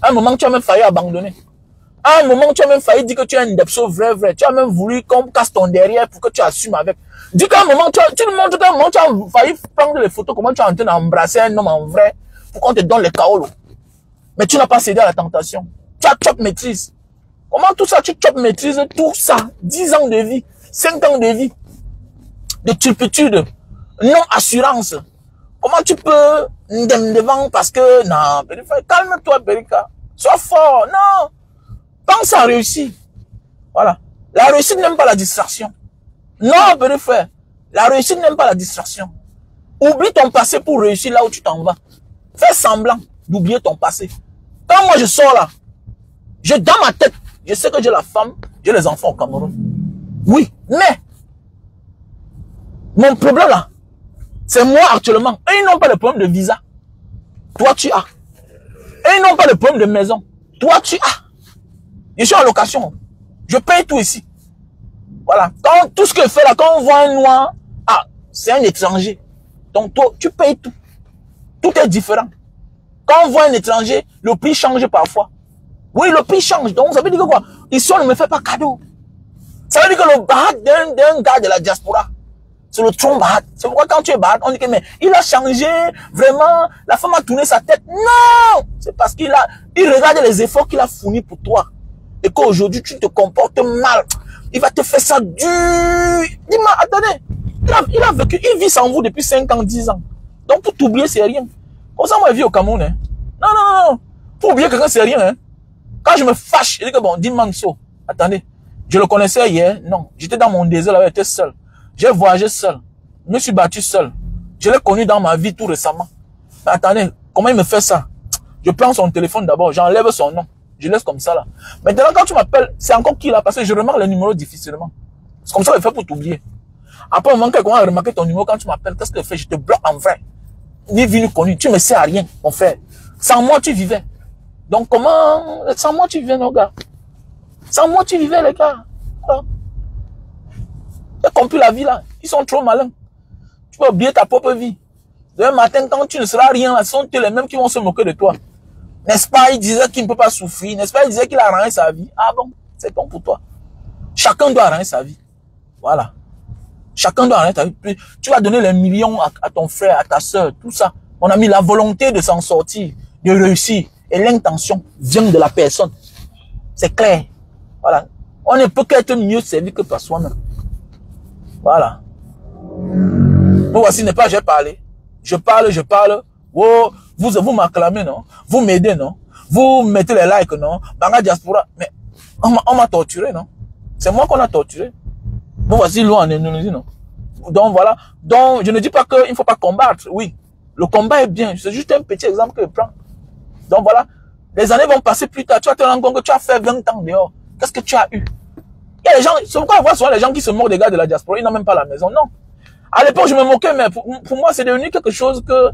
À un moment, tu as même failli abandonner. À un moment, tu as même failli dire que tu es un depso vrai. Tu as même voulu qu'on casse ton derrière pour que tu assumes avec. Dis qu'à un moment, tu nous montres qu'à un moment, tu as failli prendre les photos, comment tu es en train d'embrasser un homme en vrai pour qu'on te donne les Kaol. Mais tu n'as pas cédé à la tentation. Tu as top maîtrise. Comment tout ça, tu top maîtrises tout ça? 10 ans de vie, 5 ans de vie, de turpitude, non-assurance. Comment tu peux devant parce que, non, calme-toi, Berika. Sois fort, non. Pense à réussir. Voilà. La réussite n'aime pas la distraction. Non, Berika. La réussite n'aime pas la distraction. Oublie ton passé pour réussir là où tu t'en vas. Fais semblant d'oublier ton passé. Quand moi je sors là, dans ma tête, je sais que j'ai la femme, j'ai les enfants au Cameroun. Oui, mais mon problème là, c'est moi actuellement. Et ils n'ont pas de problème de visa. Toi, tu as. Et ils n'ont pas de problème de maison. Toi, tu as. Je suis en location. Je paye tout ici. Voilà. Quand tout ce que je fais là, quand on voit un noir, ah, c'est un étranger. Donc toi, tu payes tout. Tout est différent. Quand on voit un étranger, le prix change parfois. Oui, le prix change. Donc ça veut dire que quoi? Ici, on ne me fait pas cadeau. Ça veut dire que le bahat d'un gars de la diaspora, c'est le tronc bahat. C'est pourquoi quand tu es bahat, on dit que mais il a changé, vraiment, la femme a tourné sa tête. Non! C'est parce il regarde les efforts qu'il a fournis pour toi. Et qu'aujourd'hui, tu te comportes mal. Il va te faire ça dur. Dis-moi, attendez. Il a vécu, il vit sans vous depuis 5 ans, 10 ans. Donc pour t'oublier, c'est rien. Comme ça, moi, je vis au Cameroun. Hein. Non. Pour oublier quelqu'un, c'est rien. Hein. Quand je me fâche, je dis que bon, dis-moi, attendez. Je le connaissais hier. Non. J'étais dans mon désert, là, j'étais seul. J'ai voyagé seul. Je me suis battu seul. Je l'ai connu dans ma vie tout récemment. Mais attendez, comment il me fait ça? Je prends son téléphone d'abord, j'enlève son nom. Je laisse comme ça là. Maintenant, quand tu m'appelles, c'est encore qui là? Parce que je remarque le numéro difficilement. C'est comme ça que je fais pour t'oublier. Après un moment, quelqu'un a remarqué ton numéro quand tu m'appelles. Qu'est-ce que je fais? Je te bloque en vrai. Ni vu ni connu. Tu me sais à rien, mon frère. Sans moi, tu vivais. Donc comment? Sans moi, tu vivais, nos gars. Sans moi, tu vivais, les gars. Voilà. Tu as compris la vie là. Ils sont trop malins. Tu peux oublier ta propre vie. Demain matin, quand tu ne seras rien, ce sont les mêmes qui vont se moquer de toi. N'est-ce pas? Il disait qu'il ne peut pas souffrir. N'est-ce pas? Il disait qu'il a arrangé sa vie. Ah bon? C'est bon pour toi. Chacun doit arranger sa vie. Voilà. Chacun doit arranger sa vie. Tu vas donner les millions à ton frère, à ta soeur, tout ça. On a mis la volonté de s'en sortir, de réussir. Et l'intention vient de la personne. C'est clair. Voilà. On ne peut qu'être mieux servi que par soi-même. Voilà. Bon, voici, n'est pas j'ai parlé. Je parle. Oh, vous m'acclamez, non? Vous m'aidez, non? Vous mettez les likes, non? Banga Diaspora. Mais on m'a torturé, non? C'est moi qu'on a torturé. Bon, voici loin en Indonésie, non? Donc, voilà. Donc, je ne dis pas qu'il ne faut pas combattre. Oui. Le combat est bien. C'est juste un petit exemple que je prends. Donc, voilà. Les années vont passer plus tard. Tu vas te rendre compte que tu as fait 20 ans dehors. Qu'est-ce que tu as eu? Il y a les gens, c'est pourquoi on voit souvent les gens qui se moquent des gars de la diaspora. Ils n'ont même pas la maison. Non. À l'époque, je me moquais, mais pour moi, c'est devenu quelque chose que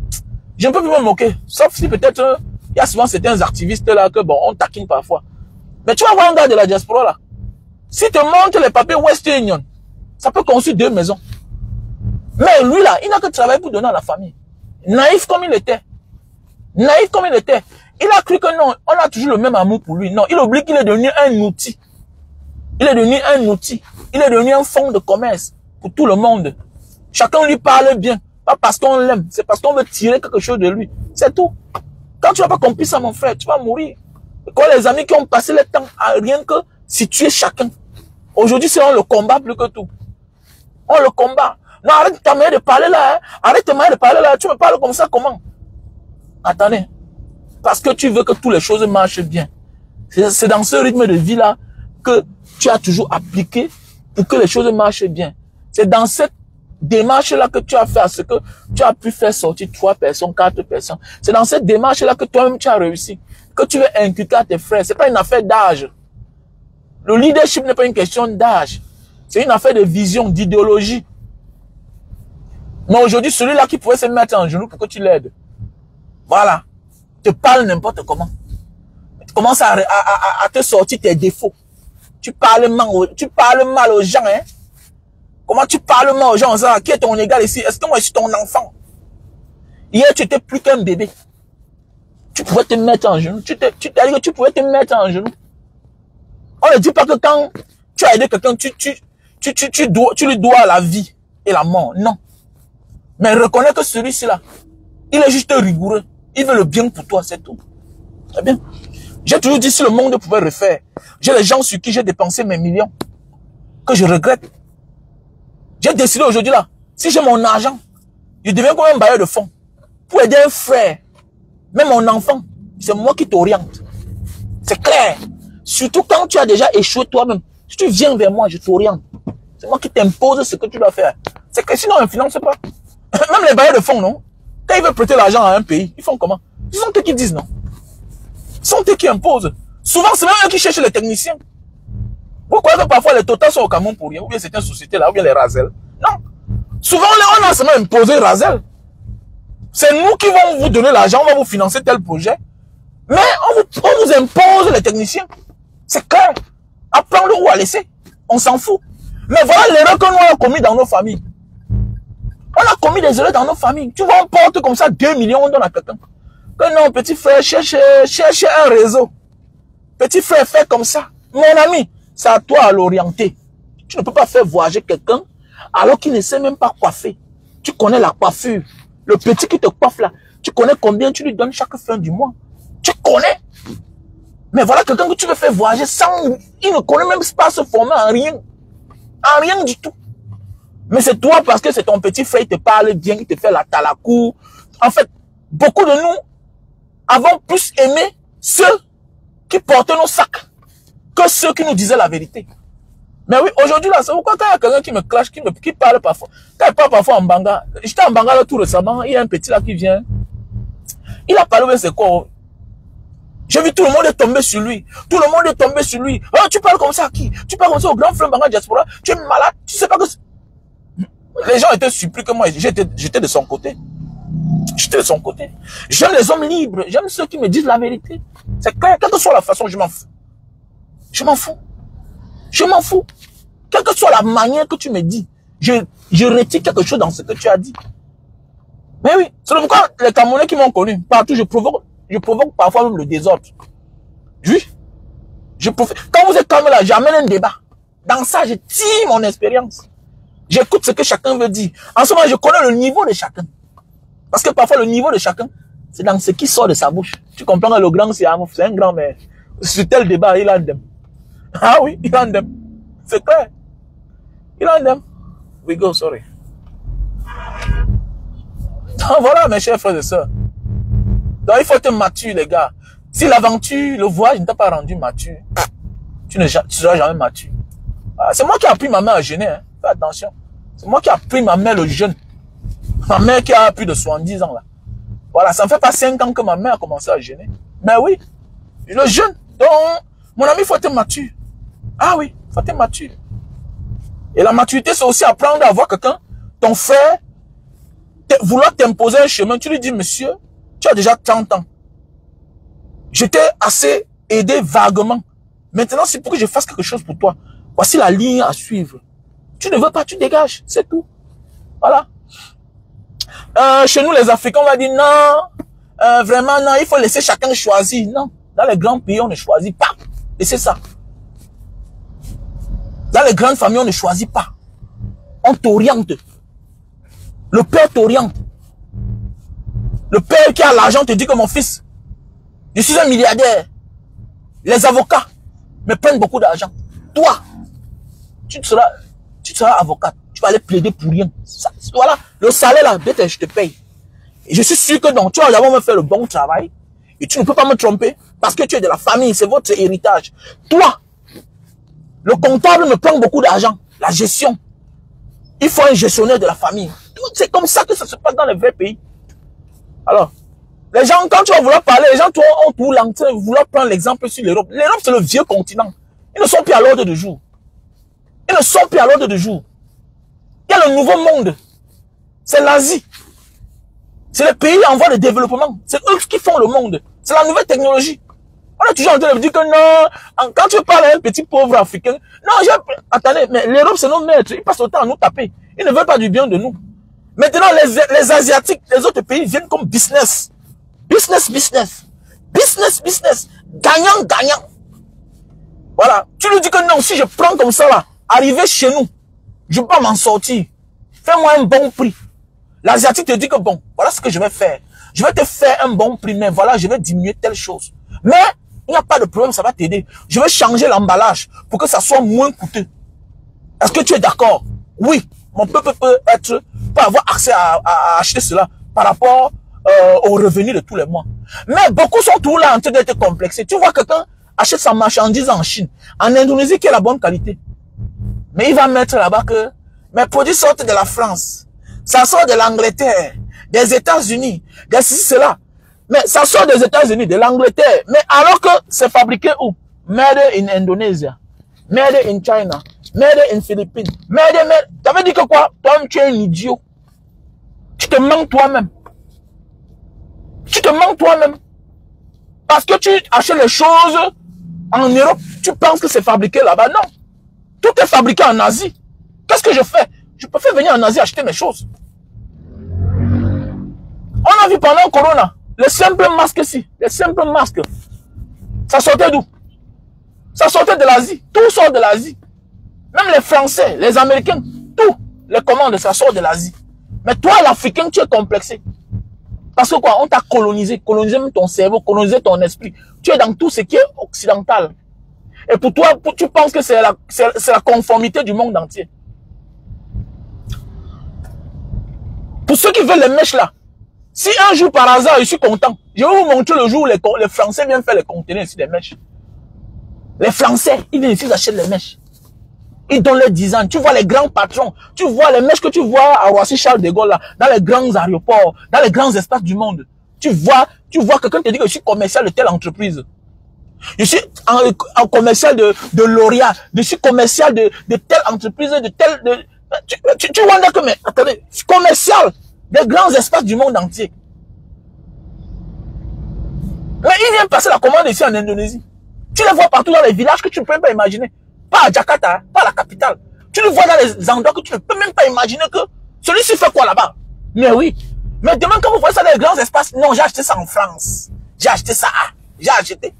je ne peux plus me moquer. Sauf si peut-être, il y a souvent certains activistes là que, bon, on taquine parfois. Mais tu vas voir un gars de la diaspora là. Si te montre les papiers Western Union, ça peut construire 2 maisons. Mais lui là, il n'a que travailler pour donner à la famille. Naïf comme il était. Naïf comme il était. Il a cru que non, on a toujours le même amour pour lui. Non, il oublie qu'il est devenu un outil. Il est devenu un outil. Il est devenu un fonds de commerce pour tout le monde. Chacun lui parle bien. Pas parce qu'on l'aime, c'est parce qu'on veut tirer quelque chose de lui. C'est tout. Quand tu n'as pas compris ça, mon frère, tu vas mourir. Quand les amis qui ont passé le temps à rien que situer chacun. Aujourd'hui, c'est on le combat plus que tout. On le combat. Non, arrête ta manière de parler là. Hein. Arrête ta manière de parler là. Tu me parles comme ça, comment? Attendez. Parce que tu veux que toutes les choses marchent bien. C'est dans ce rythme de vie là que tu as toujours appliqué pour que les choses marchent bien. C'est dans cette démarche-là que tu as fait à ce que tu as pu faire sortir 3 personnes, 4 personnes. C'est dans cette démarche-là que toi-même tu as réussi. Que tu veux inculquer à tes frères. C'est pas une affaire d'âge. Le leadership n'est pas une question d'âge. C'est une affaire de vision, d'idéologie. Mais aujourd'hui, celui-là qui pouvait se mettre en genoux pour que tu l'aides. Voilà. Te parle n'importe comment. Tu commences à te sortir tes défauts. Tu parles mal aux gens, hein. Comment tu parles mal aux gens, ça? Qui est ton égal ici? Est-ce que moi je suis ton enfant? Hier, tu étais plus qu'un bébé. Tu pouvais te mettre en genoux. Tu t'as dit que tu pouvais te mettre en genoux. On ne dit pas que quand tu as aidé quelqu'un, tu lui dois la vie et la mort. Non. Mais reconnais que celui-ci là, il est juste rigoureux. Il veut le bien pour toi, c'est tout. Très bien. J'ai toujours dit si le monde pouvait refaire. J'ai les gens sur qui j'ai dépensé mes millions. Que je regrette. J'ai décidé aujourd'hui là, si j'ai mon argent, je deviens comme un bailleur de fonds. Pour aider un frère, même mon enfant, c'est moi qui t'oriente. C'est clair. Surtout quand tu as déjà échoué toi-même. Si tu viens vers moi, je t'oriente. C'est moi qui t'impose ce que tu dois faire. C'est que sinon, on ne finance pas. Même les bailleurs de fonds, non? Quand ils veulent prêter l'argent à un pays, ils font comment? Ils sont eux qui disent non. Ils sont eux qui imposent. Souvent, c'est même eux qui cherchent les techniciens. Vous croyez que parfois les Total sont au Cameroun pour rien, ou bien certaines sociétés là, ou bien les Razel? Non. Souvent, on a seulement imposé Razel. C'est nous qui vont vous donner l'argent, on va vous financer tel projet. Mais on vous impose les techniciens. C'est clair. À prendre ou à laisser. On s'en fout. Mais voilà l'erreur que nous avons commis dans nos familles. On a commis des erreurs dans nos familles. Tu vois, on porte comme ça 2 millions, on donne à quelqu'un. Que non, petit frère, cherche un réseau. Petit frère, fais comme ça. Mon ami, c'est à toi à l'orienter. Tu ne peux pas faire voyager quelqu'un alors qu'il ne sait même pas coiffer. Tu connais la coiffure. Le petit qui te coiffe là, tu connais combien tu lui donnes chaque fin du mois. Tu connais. Mais voilà quelqu'un que tu veux faire voyager sans... Il ne connaît même pas se former en rien. En rien du tout. Mais c'est toi parce que c'est ton petit frère, il te parle bien, il te fait la talakou. En fait, beaucoup de nous avons plus aimé ceux qui portaient nos sacs que ceux qui nous disaient la vérité. Mais oui, aujourd'hui là, c'est pourquoi quand il y a quelqu'un qui me clash, qui parle parfois, quand il parle parfois en banga, j'étais en banga là tout récemment, il y a un petit là qui vient, il a parlé de ses corps. J'ai vu tout le monde est tombé sur lui. Tout le monde est tombé sur lui. Oh, tu parles comme ça à qui? Tu parles comme ça au grand frère Banga Diaspora? Tu es malade? Tu sais pas que... Les gens étaient surpris que moi, j'étais de son côté. J'étais de son côté. J'aime les hommes libres. J'aime ceux qui me disent la vérité. C'est clair. Quelle que soit la façon, je m'en fous. Je m'en fous. Je m'en fous. Quelle que soit la manière que tu me dis, je retire quelque chose dans ce que tu as dit. Mais oui, c'est pourquoi les Camerounais qui m'ont connu, partout, je provoque parfois même le désordre. Oui. Quand vous êtes comme là, j'amène un débat. Dans ça, je tire mon expérience. J'écoute ce que chacun veut dire. En ce moment, je connais le niveau de chacun. Parce que parfois, le niveau de chacun, c'est dans ce qui sort de sa bouche. Tu comprends que le grand, c'est un grand, mais sur tel débat, il a un dem. Ah oui, il a un dem. C'est clair. Il a un dem. We go, sorry. Donc voilà, mes chers frères et sœurs. Donc il faut être mature, les gars. Si l'aventure, le voyage ne t'a pas rendu mature, tu ne seras jamais mature. C'est moi qui ai appris ma mère à jeûner. Hein. Fais attention. C'est moi qui ai appris ma mère le jeûne. Ma mère qui a plus de 70 ans là. Voilà, ça ne fait pas 5 ans que ma mère a commencé à jeûner. Mais oui, le jeûne. Donc, mon ami, il faut être mature. Ah oui, il faut être mature. Et la maturité, c'est aussi apprendre à voir quelqu'un, ton frère, vouloir t'imposer un chemin. Tu lui dis, monsieur, tu as déjà 30 ans. Je t'ai assez aidé vaguement. Maintenant, c'est pour que je fasse quelque chose pour toi. Voici la ligne à suivre. Tu ne veux pas, tu dégages. C'est tout. Voilà. Chez nous, les Africains, on va dire non. Vraiment, non. Il faut laisser chacun choisir. Non. Dans les grands pays, on ne choisit pas. Laissez ça. Dans les grandes familles, on ne choisit pas. On t'oriente. Le père t'oriente. Le père qui a l'argent te dit que mon fils, je suis un milliardaire. Les avocats me prennent beaucoup d'argent. Toi, tu seras avocat. Tu vas aller plaider pour rien. Ça, voilà, le salaire là, peut-être je te paye. Et je suis sûr que non, tu vas d'abord me faire le bon travail. Et tu ne peux pas me tromper parce que tu es de la famille, c'est votre héritage. Toi, le comptable me prend beaucoup d'argent. La gestion. Il faut un gestionnaire de la famille. C'est comme ça que ça se passe dans les vrais pays. Alors, les gens, quand tu vas vouloir parler, les gens ont tout l'entrain, vouloir prendre l'exemple sur l'Europe. L'Europe, c'est le vieux continent. Ils ne sont plus à l'ordre du jour. Ils ne sont plus à l'ordre du jour. Il y a le nouveau monde. C'est l'Asie. C'est les pays en voie de développement. C'est eux qui font le monde. C'est la nouvelle technologie. On est toujours en train de dire que non, quand tu parles à un petit pauvre africain, non, attendez, mais l'Europe, c'est nos maîtres. Ils passent autant à nous taper. Ils ne veulent pas du bien de nous. Maintenant, les Asiatiques, les autres pays viennent comme business. Business, business. Business, business. Gagnant, gagnant. Voilà. Tu lui dis que non, si je prends comme ça là, arriver chez nous, je peux pas m'en sortir. Fais-moi un bon prix. L'Asiatique te dit que bon, voilà ce que je vais faire. Je vais te faire un bon prix, mais voilà, je vais diminuer telle chose. Mais, il n'y a pas de problème, ça va t'aider. Je vais changer l'emballage pour que ça soit moins coûteux. Est-ce que tu es d'accord? Oui, mon peuple peut avoir accès à acheter cela par rapport aux revenus de tous les mois. Mais beaucoup sont tout là en train d'être complexés. Tu vois quelqu'un achète sa marchandise en Chine, en Indonésie qui est la bonne qualité. Mais il va mettre là-bas que mes produits sortent de la France. Ça sort de l'Angleterre, des États-Unis, des ceci, cela. Mais ça sort des États-Unis, de l'Angleterre. Mais alors que c'est fabriqué où? Made in Indonesia, made in China, made in Philippines, made. Ça veut dire que quoi? Toi-même, tu es un idiot. Tu te manques toi-même. Tu te manques toi-même. Parce que tu achètes les choses en Europe, tu penses que c'est fabriqué là-bas. Non. Tout est fabriqué en Asie. Qu'est-ce que je fais? Je préfère venir en Asie acheter mes choses. On a vu pendant le Corona, les simples masques ici, les simples masques, ça sortait d'où? Ça sortait de l'Asie. Tout sort de l'Asie. Même les Français, les Américains, tout, les commandes, ça sort de l'Asie. Mais toi, l'Africain, tu es complexé. Parce que quoi? On t'a colonisé, colonisé même ton cerveau, colonisé ton esprit. Tu es dans tout ce qui est occidental. Et pour toi, tu penses que c'est la conformité du monde entier. Pour ceux qui veulent les mèches là, si un jour par hasard je suis content, je vais vous montrer le jour où les Français viennent faire les conteneurs ici des mèches. Les Français, ils viennent ici, ils achètent les mèches. Ils donnent les 10 ans. Tu vois les grands patrons, tu vois les mèches que tu vois à Roissy-Charles de Gaulle là, dans les grands aéroports, dans les grands espaces du monde. Tu vois quelqu'un te dit que je suis commercial de telle entreprise. Je suis en commercial de L'Oréal, je suis commercial de telle entreprise, de telle... Tu vois que, mais attendez, commercial des grands espaces du monde entier. Mais ils viennent passer la commande ici en Indonésie. Tu les vois partout dans les villages que tu ne peux même pas imaginer. Pas à Jakarta, pas à la capitale. Tu les vois dans les endroits que tu ne peux même pas imaginer que celui-ci fait quoi là-bas. Mais oui. Mais demain, quand vous voyez ça dans les grands espaces, non, j'ai acheté ça en France. J'ai acheté ça. J'ai acheté.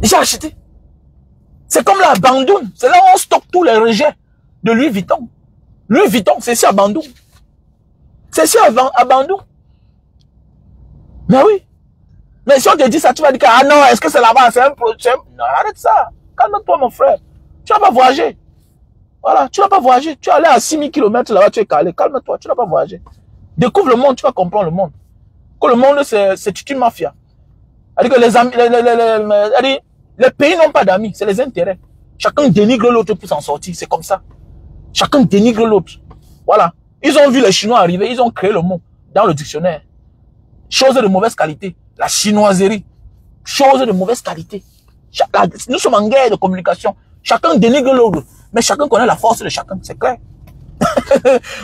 J'ai acheté. C'est comme la Bandung. C'est là où on stocke tous les rejets de Louis Vuitton. Louis Vuitton, c'est ici à Bandung. C'est ici à Bandung. Mais oui. Mais si on te dit ça, tu vas dire que, ah non, est-ce que c'est là-bas? C'est un projet. Non, arrête ça. Calme-toi, mon frère. Tu vas pas voyager. Voilà, tu vas pas voyager. Tu es allé à 6000 km là-bas, tu es calé. Calme-toi, tu vas pas voyager. Découvre le monde, tu vas comprendre le monde. Que le monde, c'est une mafia. C'est-à-dire que les amis, les pays n'ont pas d'amis, c'est les intérêts. Chacun dénigre l'autre pour s'en sortir, c'est comme ça. Chacun dénigre l'autre. Voilà. Ils ont vu les Chinois arriver, ils ont créé le mot dans le dictionnaire. Chose de mauvaise qualité. La chinoiserie. Chose de mauvaise qualité. Nous sommes en guerre de communication. Chacun dénigre l'autre. Mais chacun connaît la force de chacun, c'est clair.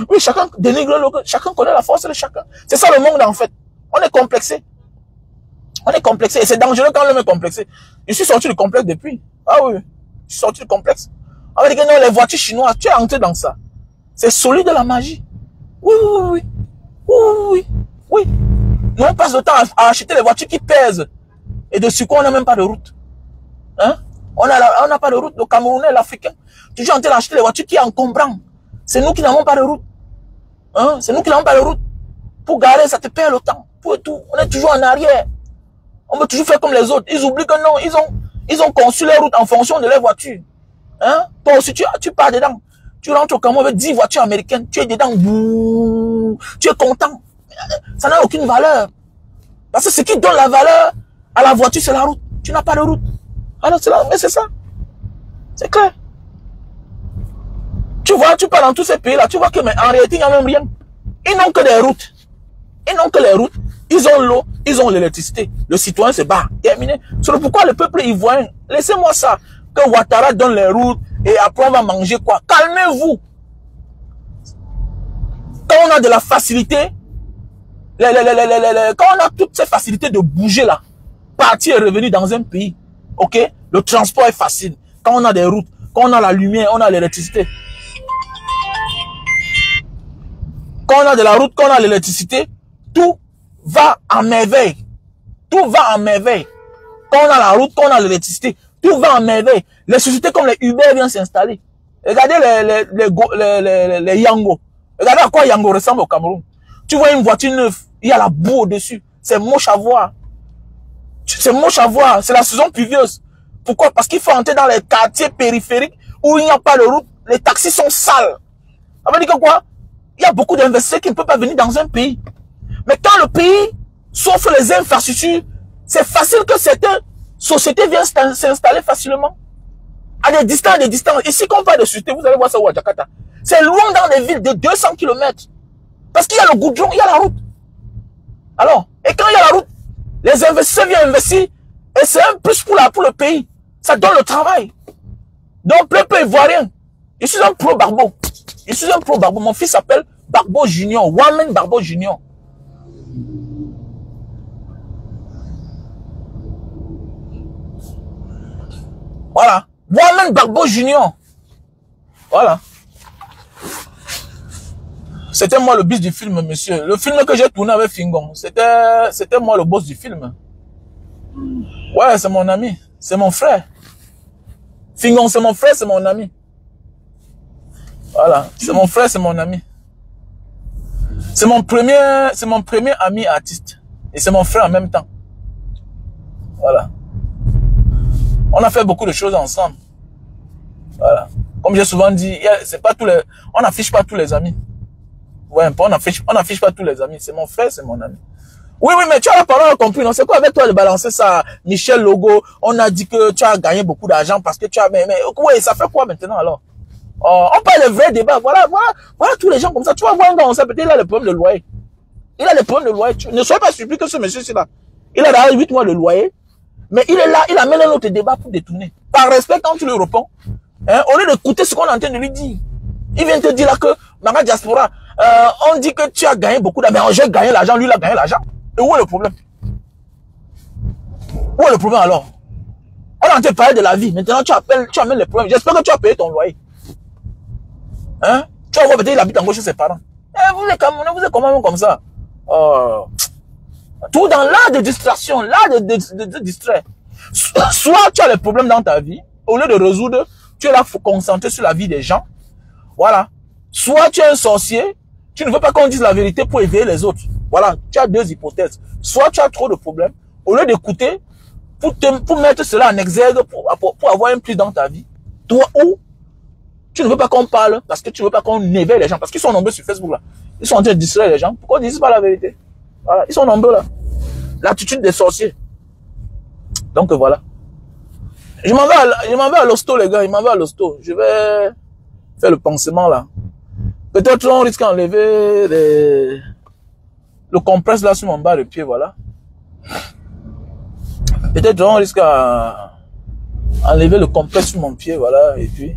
Oui, chacun dénigre l'autre. Chacun connaît la force de chacun. C'est ça le monde en fait. On est complexé. On est complexé. Et c'est dangereux quand on est complexé. Je suis sorti du complexe depuis. Ah oui. Je suis sorti du complexe. On va dire que non, les voitures chinoises, tu es entré dans ça. C'est solide de la magie. Oui, oui, oui. Oui, oui, oui. Nous, on passe le temps à acheter les voitures qui pèsent. Et dessus quoi, on n'a même pas de route. Hein? On n'a pas de route. Le Camerounais, l'Africain. Toujours en train d'acheter les voitures qui encombrent. C'est nous qui n'avons pas de route. Hein? C'est nous qui n'avons pas de route. Pour garer, ça te perd le temps. Pour tout. On est toujours en arrière. On veut toujours faire comme les autres. Ils oublient que non, ils ont conçu les routes en fonction de leur voiture. Hein? Toi aussi, tu pars dedans. Tu rentres au Cameroun avec 10 voitures américaines. Tu es dedans. Bouh, tu es content. Ça n'a aucune valeur. Parce que ce qui donne la valeur à la voiture, c'est la route. Tu n'as pas de route. Alors, mais c'est ça. C'est clair. Tu vois, tu pars dans tous ces pays-là. Tu vois que, mais en réalité, il n'y a même rien. Ils n'ont que des routes. Ils n'ont que les routes. Ils ont l'eau, ils ont l'électricité. Le citoyen se bat. Terminé. C'est pourquoi le peuple ivoirien, laissez-moi ça. Que Ouattara donne les routes et après on va manger quoi. Calmez-vous. Quand on a de la facilité, quand on a toutes ces facilités de bouger là, partir et revenir dans un pays, ok, le transport est facile. Quand on a des routes, quand on a la lumière, on a l'électricité. Quand on a de la route, quand on a l'électricité, tout va à merveille. Tout va à merveille. Quand on a la route, quand on a l'électricité, tout va à merveille. Les sociétés comme les Uber viennent s'installer. Regardez les Yango. Regardez à quoi Yango ressemble au Cameroun. Tu vois une voiture neuve, il y a la boue au-dessus. C'est moche à voir. C'est moche à voir. C'est la saison pluvieuse. Pourquoi? Parce qu'il faut entrer dans les quartiers périphériques où il n'y a pas de route. Les taxis sont sales. Ça veut dire que quoi? Il y a beaucoup d'investisseurs qui ne peuvent pas venir dans un pays. Mais quand le pays s'offre les infrastructures, c'est facile que certaines sociétés viennent s'installer facilement. À des distances, Ici, quand on parle de société, vous allez voir ça où à Jakarta. C'est loin dans des villes de 200 km. Parce qu'il y a le goudron, il y a la route. Alors, et quand il y a la route, les investisseurs viennent investir et c'est un plus pour le pays. Ça donne le travail. Donc, peuple ivoirien, je suis un pro Barbeau. Je suis un pro Barbeau. Mon fils s'appelle Barbeau Junior. Wamen Barbeau Junior. Voilà. Wamen Barbeau Junior. Voilà. C'était moi le boss du film, monsieur. Le film que j'ai tourné avec Fingon, c'était moi le boss du film. Ouais, c'est mon ami. C'est mon frère. Fingon, c'est mon frère, c'est mon ami. Voilà. C'est mon frère, c'est mon ami. C'est mon premier ami artiste. Et c'est mon frère en même temps. Voilà. On a fait beaucoup de choses ensemble. Voilà. Comme j'ai souvent dit, c'est pas tous les, on n'affiche pas tous les amis. Ouais, on n'affiche pas tous les amis. C'est mon frère, c'est mon ami. Oui, mais tu as la parole compris, non? C'est quoi avec toi de balancer ça, Michel Logo? On a dit que tu as gagné beaucoup d'argent parce que tu as, mais ouais, ça fait quoi maintenant alors? On parle de vrais débats. Voilà tous les gens comme ça. Tu vas voir un gars, on sait peut-être il a le problème de loyer. Il a le problème de loyer. Ne soyez pas surpris que ce monsieur-ci là. Il a d'ailleurs 8 mois de loyer. Mais il est là, il amène un autre débat pour détourner. Par respect, quand tu le réponds, hein, au lieu d'écouter ce qu'on est en train de lui dire, il vient te dire là que, Manga Diaspora, on dit que tu as gagné beaucoup d'argent, mais j'ai gagné l'argent, lui il a gagné l'argent. Et où est le problème? Où est le problème alors? On est en train de parler de la vie. Maintenant, tu amènes les problèmes. J'espère que tu as payé ton loyer. Hein? Tu vas voir peut-être il habite en gauche chez ses parents. Vous êtes quand même comme ça. Tout dans l'art de distraction, l'art de distraire. Soit tu as des problèmes dans ta vie, au lieu de résoudre, tu es là pour concentrer sur la vie des gens. Voilà. Soit tu es un sorcier, tu ne veux pas qu'on dise la vérité pour éveiller les autres. Voilà, tu as deux hypothèses. Soit tu as trop de problèmes, au lieu d'écouter, pour mettre cela en exergue, pour avoir un plus dans ta vie. Toi, ou tu ne veux pas qu'on parle, parce que tu ne veux pas qu'on éveille les gens, parce qu'ils sont nombreux sur Facebook là. Ils sont en train de distraire les gens. Pourquoi ils ne disent pas la vérité? Voilà, ils sont nombreux là. L'attitude des sorciers. Donc voilà. Je m'en vais à l'hosto les gars, je m'en vais à l'hosto. Je vais faire le pansement là. Peut-être on risque d'enlever le compresse là sur mon bas de pied, voilà. Peut-être on risque d'enlever le compresse sur mon pied, voilà. Et puis,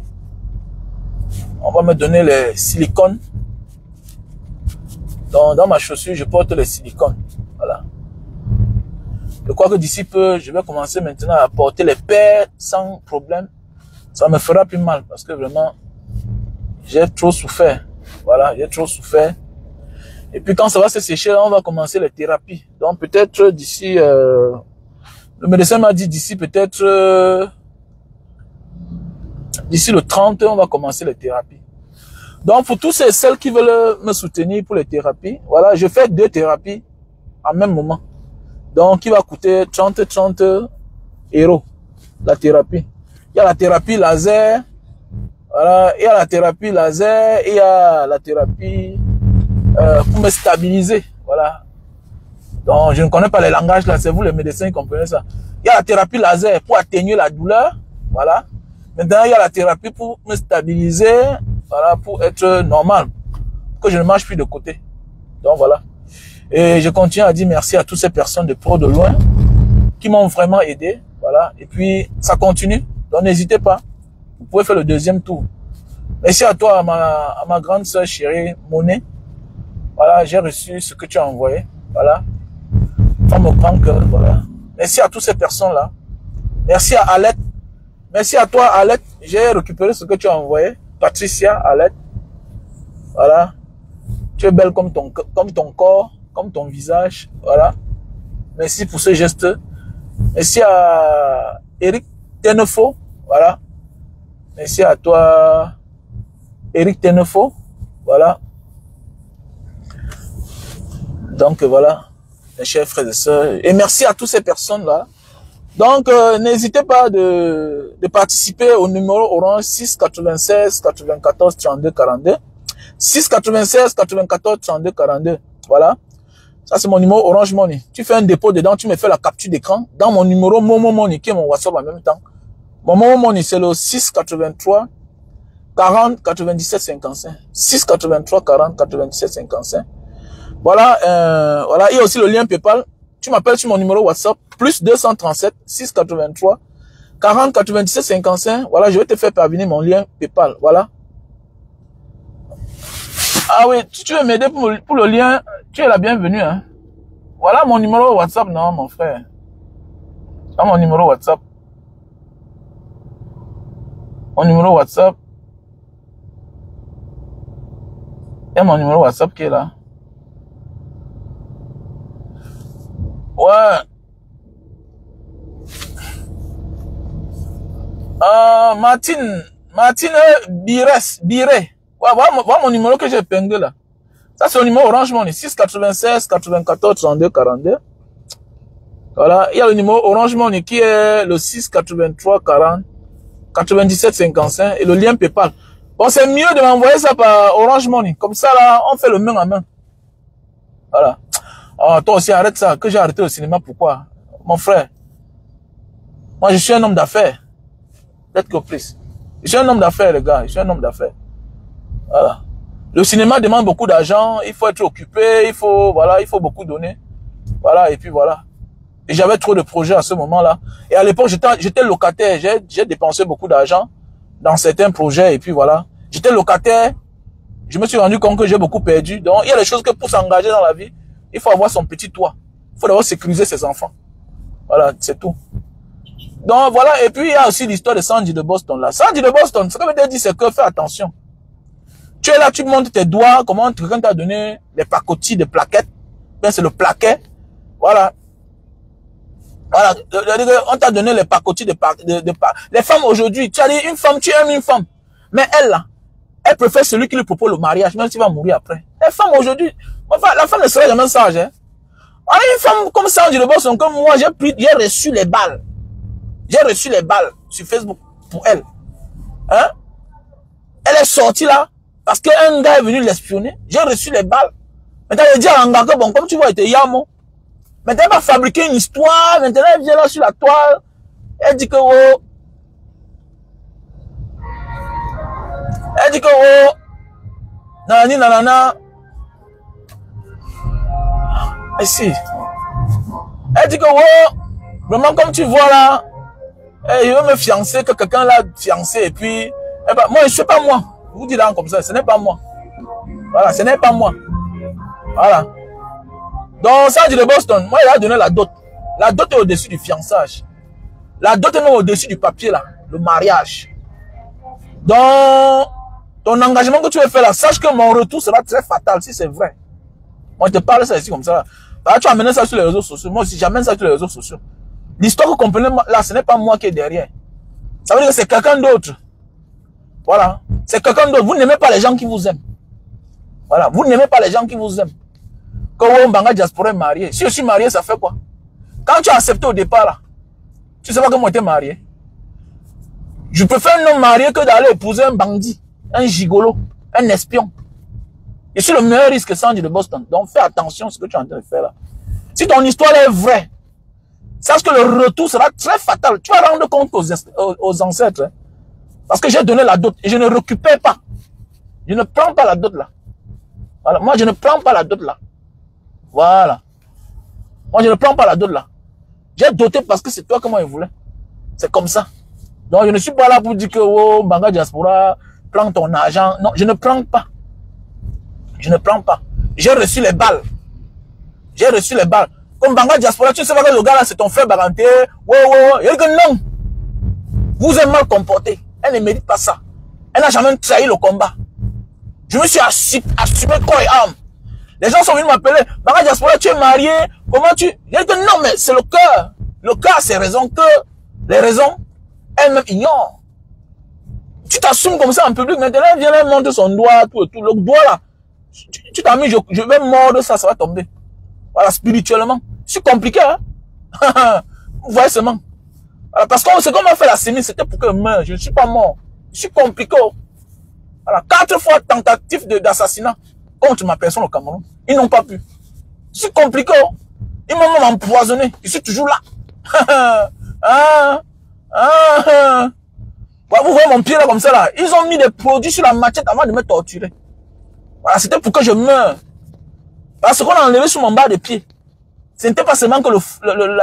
on va me donner les silicones. Dans ma chaussure, je porte les silicones, voilà. Je crois que d'ici peu, je vais commencer maintenant à porter les paires sans problème. Ça me fera plus mal parce que vraiment, j'ai trop souffert. Voilà, j'ai trop souffert. Et puis quand ça va se sécher, on va commencer les thérapies. Donc peut-être d'ici, le médecin m'a dit d'ici peut-être, d'ici le 30, on va commencer les thérapies. Donc pour tous celles qui veulent me soutenir pour les thérapies, voilà, je fais 2 thérapies en même moment. Donc, il va coûter 30 euros, la thérapie. Il y a la thérapie laser, voilà, il y a la thérapie laser, il y a la thérapie pour me stabiliser, voilà. Donc, je ne connais pas les langages là, c'est vous les médecins qui comprenez ça. Il y a la thérapie laser pour atténuer la douleur, voilà. Maintenant, il y a la thérapie pour me stabiliser, voilà, pour être normal, que je ne marche plus de côté. Donc, voilà. Et je continue à dire merci à toutes ces personnes de pro de loin qui m'ont vraiment aidé. Voilà. Et puis, ça continue. Donc, n'hésitez pas. Vous pouvez faire le 2e tour. Merci à toi, à ma grande sœur chérie, Monet. Voilà, j'ai reçu ce que tu as envoyé. Voilà. Dans mon grand cœur. Voilà. Merci à toutes ces personnes-là. Merci à Alette. Merci à toi, Alette. J'ai récupéré ce que tu as envoyé. Patricia, Alette. Voilà. Tu es belle comme ton corps, comme ton visage. Voilà. Merci pour ce geste. Merci à Eric Tenefo. Voilà. Merci à toi, Eric Tenefo. Voilà. Donc voilà, mes chers frères et sœurs. Et merci à toutes ces personnes-là. Donc n'hésitez pas de participer au numéro Orange 6 96 94 32 42. 6 96 94 32 42. Voilà. Ça, c'est mon numéro Orange Money. Tu fais un dépôt dedans, tu me fais la capture d'écran dans mon numéro Momo Money, qui est mon WhatsApp en même temps. Mon Momo Money, c'est le 6 83 40 97 55. 6 83 40 97 55. Voilà, voilà. Il y a aussi le lien PayPal. Tu m'appelles sur mon numéro WhatsApp, plus 237 6 83 40 97 55. Voilà, je vais te faire parvenir mon lien PayPal. Voilà. Ah oui, si tu veux m'aider pour le lien, tu es la bienvenue. Hein. Voilà mon numéro WhatsApp, non, mon frère. Ah, mon numéro WhatsApp. Mon numéro WhatsApp. Il y a mon numéro WhatsApp qui est là. Ouais. Martine Biré. Ouais, voilà mon numéro que j'ai épinglé là. Ça, c'est le numéro Orange Money. 6 96 94 32 42. Voilà. Il y a le numéro Orange Money qui est le 6 83 40 97 55 et le lien PayPal. Bon, c'est mieux de m'envoyer ça par Orange Money. Comme ça, là, on fait le main à main. Voilà. Oh, toi aussi, arrête ça. Que j'ai arrêté le cinéma, pourquoi? Mon frère. Moi, je suis un homme d'affaires. Peut-être que plus. Je suis un homme d'affaires, les gars. Je suis un homme d'affaires. Voilà. Le cinéma demande beaucoup d'argent, il faut être occupé, il faut beaucoup donner. Voilà, et puis voilà. Et j'avais trop de projets à ce moment-là. Et à l'époque, j'étais locataire, j'ai dépensé beaucoup d'argent dans certains projets, et puis voilà. J'étais locataire, je me suis rendu compte que j'ai beaucoup perdu. Donc, il y a des choses que pour s'engager dans la vie, il faut avoir son petit toit. Il faut d'abord sécuriser ses enfants. Voilà, c'est tout. Donc, voilà, et puis il y a aussi l'histoire de Sandy de Boston, là. Sandy de Boston, ce que je veux dire, c'est que fais attention. Tu es là, tu montes tes doigts, comment quelqu'un t'a donné les pacotis de plaquettes. Ben, c'est le plaquet. Voilà. Voilà. On t'a donné les pacotis les femmes aujourd'hui, tu as dit une femme, tu aimes une femme. Mais elle, là, elle préfère celui qui lui propose le mariage, même s'il va mourir après. Les femmes aujourd'hui, enfin, la femme ne serait jamais sage, hein. Alors, une femme comme ça, du Boston, comme moi, j'ai reçu les balles. J'ai reçu les balles sur Facebook pour elle. Hein? Elle est sortie là. Parce qu'un gars est venu l'espionner, j'ai reçu les balles. Maintenant, il dit à un gars que bon, comme tu vois, il était Yamo. Maintenant, elle va fabriquer une histoire. Maintenant, elle vient là sur la toile. Elle dit que oh. Elle dit que oh. Nanani, nanana. Ici. Elle dit que oh. Vraiment, comme tu vois là. Je veux me fiancer, que quelqu'un l'a fiancé. Et puis, eh ben, moi, je ne suis pas moi. Vous dites là comme ça, ce n'est pas moi. Voilà, ce n'est pas moi. Voilà. Donc, ça dit de Boston, moi, il a donné la dot. La dot est au-dessus du fiançage. La dot est même au-dessus du papier, là. Le mariage. Donc, ton engagement que tu veux faire là, sache que mon retour sera très fatal si c'est vrai. Moi, je te parle ça ici comme ça. Là, tu amènes ça sur les réseaux sociaux. Moi aussi, j'amène ça sur les réseaux sociaux. L'histoire que vous comprenez là, ce n'est pas moi qui est derrière. Ça veut dire que c'est quelqu'un d'autre. Voilà. C'est quelqu'un d'autre. Vous n'aimez pas les gens qui vous aiment. Voilà. Vous n'aimez pas les gens qui vous aiment. Quand Mbanga Diaspora est marié. Si je suis marié, ça fait quoi? Quand tu as accepté au départ, là, tu sais pas que moi j'étais marié. Je préfère un homme marié que d'aller épouser un bandit, un gigolo, un espion. Je suis le meilleur risque Sandy de Boston. Donc fais attention à ce que tu es en train de faire là. Si ton histoire est vraie, sache que le retour sera très fatal. Tu vas rendre compte aux ancêtres. Hein. Parce que j'ai donné la dot et je ne récupère pas. Je ne prends pas la dot là. Voilà. Moi, je ne prends pas la dot là. Voilà. Moi, je ne prends pas la dot là. J'ai doté parce que c'est toi que moi je voulais. C'est comme ça. Donc, je ne suis pas là pour dire que, oh, Mbanga Diaspora, prends ton argent. Non, je ne prends pas. Je ne prends pas. J'ai reçu les balles. J'ai reçu les balles. Comme Mbanga Diaspora, tu sais pas que le gars là, c'est ton frère Baranté. Ouais. Il dit que non. Vous êtes mal comporté. Elle ne mérite pas ça. Elle n'a jamais trahi le combat. Je me suis assumé corps et âme. Les gens sont venus m'appeler. Banga Diaspora, tu es marié. Comment tu... J'ai dit non, mais c'est le cœur. Le cœur a ses raisons que les raisons, elles-mêmes ignorent. Tu t'assumes comme ça en public. Maintenant, viens là, montre son doigt, tout et tout. Le doigt là. Tu t'as mis, je vais mordre ça, ça va tomber. Voilà, spirituellement. C'est compliqué, hein. Vous voyez seulement. Voilà, parce que c'est comme on a fait la sémie, c'était pour que je meure. Je ne suis pas mort. Je suis compliqué. Voilà, 4 fois tentative d'assassinat contre ma personne au Cameroun. Ils n'ont pas pu. C'est compliqué. Ils m'ont même empoisonné. Je suis toujours là. Vous voyez mon pied là comme ça là. Ils ont mis des produits sur la machette avant de me torturer. Voilà, c'était pour que je meure. Parce qu'on a enlevé sur mon bas de pied. Ce n'était pas seulement que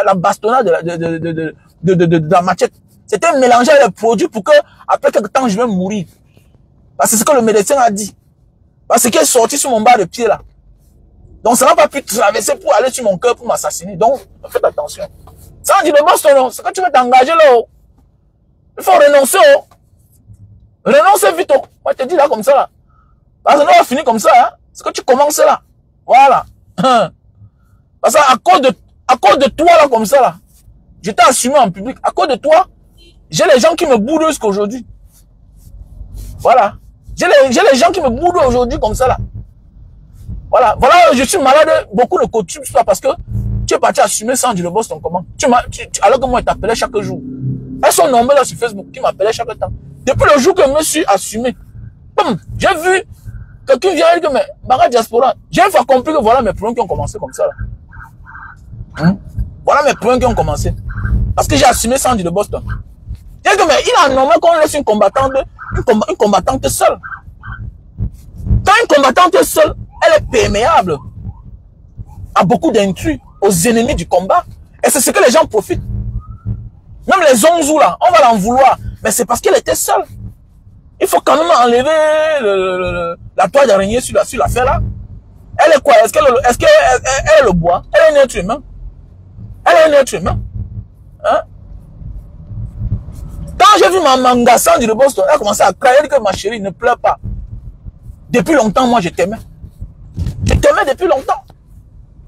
la bastonnade de la machette. C'était mélangé avec les produits pour que, après quelques temps, je vais mourir. Parce que c'est ce que le médecin a dit. Parce qu'il est sorti sur mon bas de pied là. Donc ça n'a pas pu traverser pour aller sur mon cœur pour m'assassiner. Donc, faites attention. Ça on dit le boss, c'est que tu veux t'engager là. Il faut renoncer. Renoncer vite. Moi je te dis là comme ça là. Parce que nous on va finir comme ça. Hein? C'est que tu commences là. Voilà. Parce que à cause de toi là comme ça là. Je t'ai assumé en public. À cause de toi, j'ai les gens qui me boudent jusqu'aujourd'hui. Voilà. J'ai les gens qui me boudent aujourd'hui comme ça là. Voilà. Voilà, je suis malade. Beaucoup de coutumes sur toi parce que tu es parti assumer sans dire le boss ton comment. Alors que moi, je t'appelais chaque jour. Elles sont nombreuses là sur Facebook. Tu m'appelais chaque temps. Depuis le jour que je me suis assumé, j'ai vu quelqu'un vient et dit que mais Banga Diaspora, j'ai une fois compris que voilà mes problèmes qui ont commencé comme ça là. Voilà mes problèmes qui ont commencé. Parce que j'ai assumé sans dire le boss. J'ai dit que mais il est normal qu'on laisse une combattante seule. Quand une combattante est seule, elle est perméable à beaucoup d'intrus, aux ennemis du combat. Et c'est ce que les gens profitent. Même les onzous là, on va l'en vouloir. Mais c'est parce qu'elle était seule. Il faut quand même enlever la toile d'araignée sur l'affaire là. Elle est quoi? Est-ce qu'elle est le bois? Elle est un être humain. Elle est un être humain. Hein? Quand j'ai vu ma mangassan du boss, elle a commencé à crier. Elle dit que ma chérie ne pleure pas. Depuis longtemps, moi je t'aimais. Je t'aimais depuis longtemps.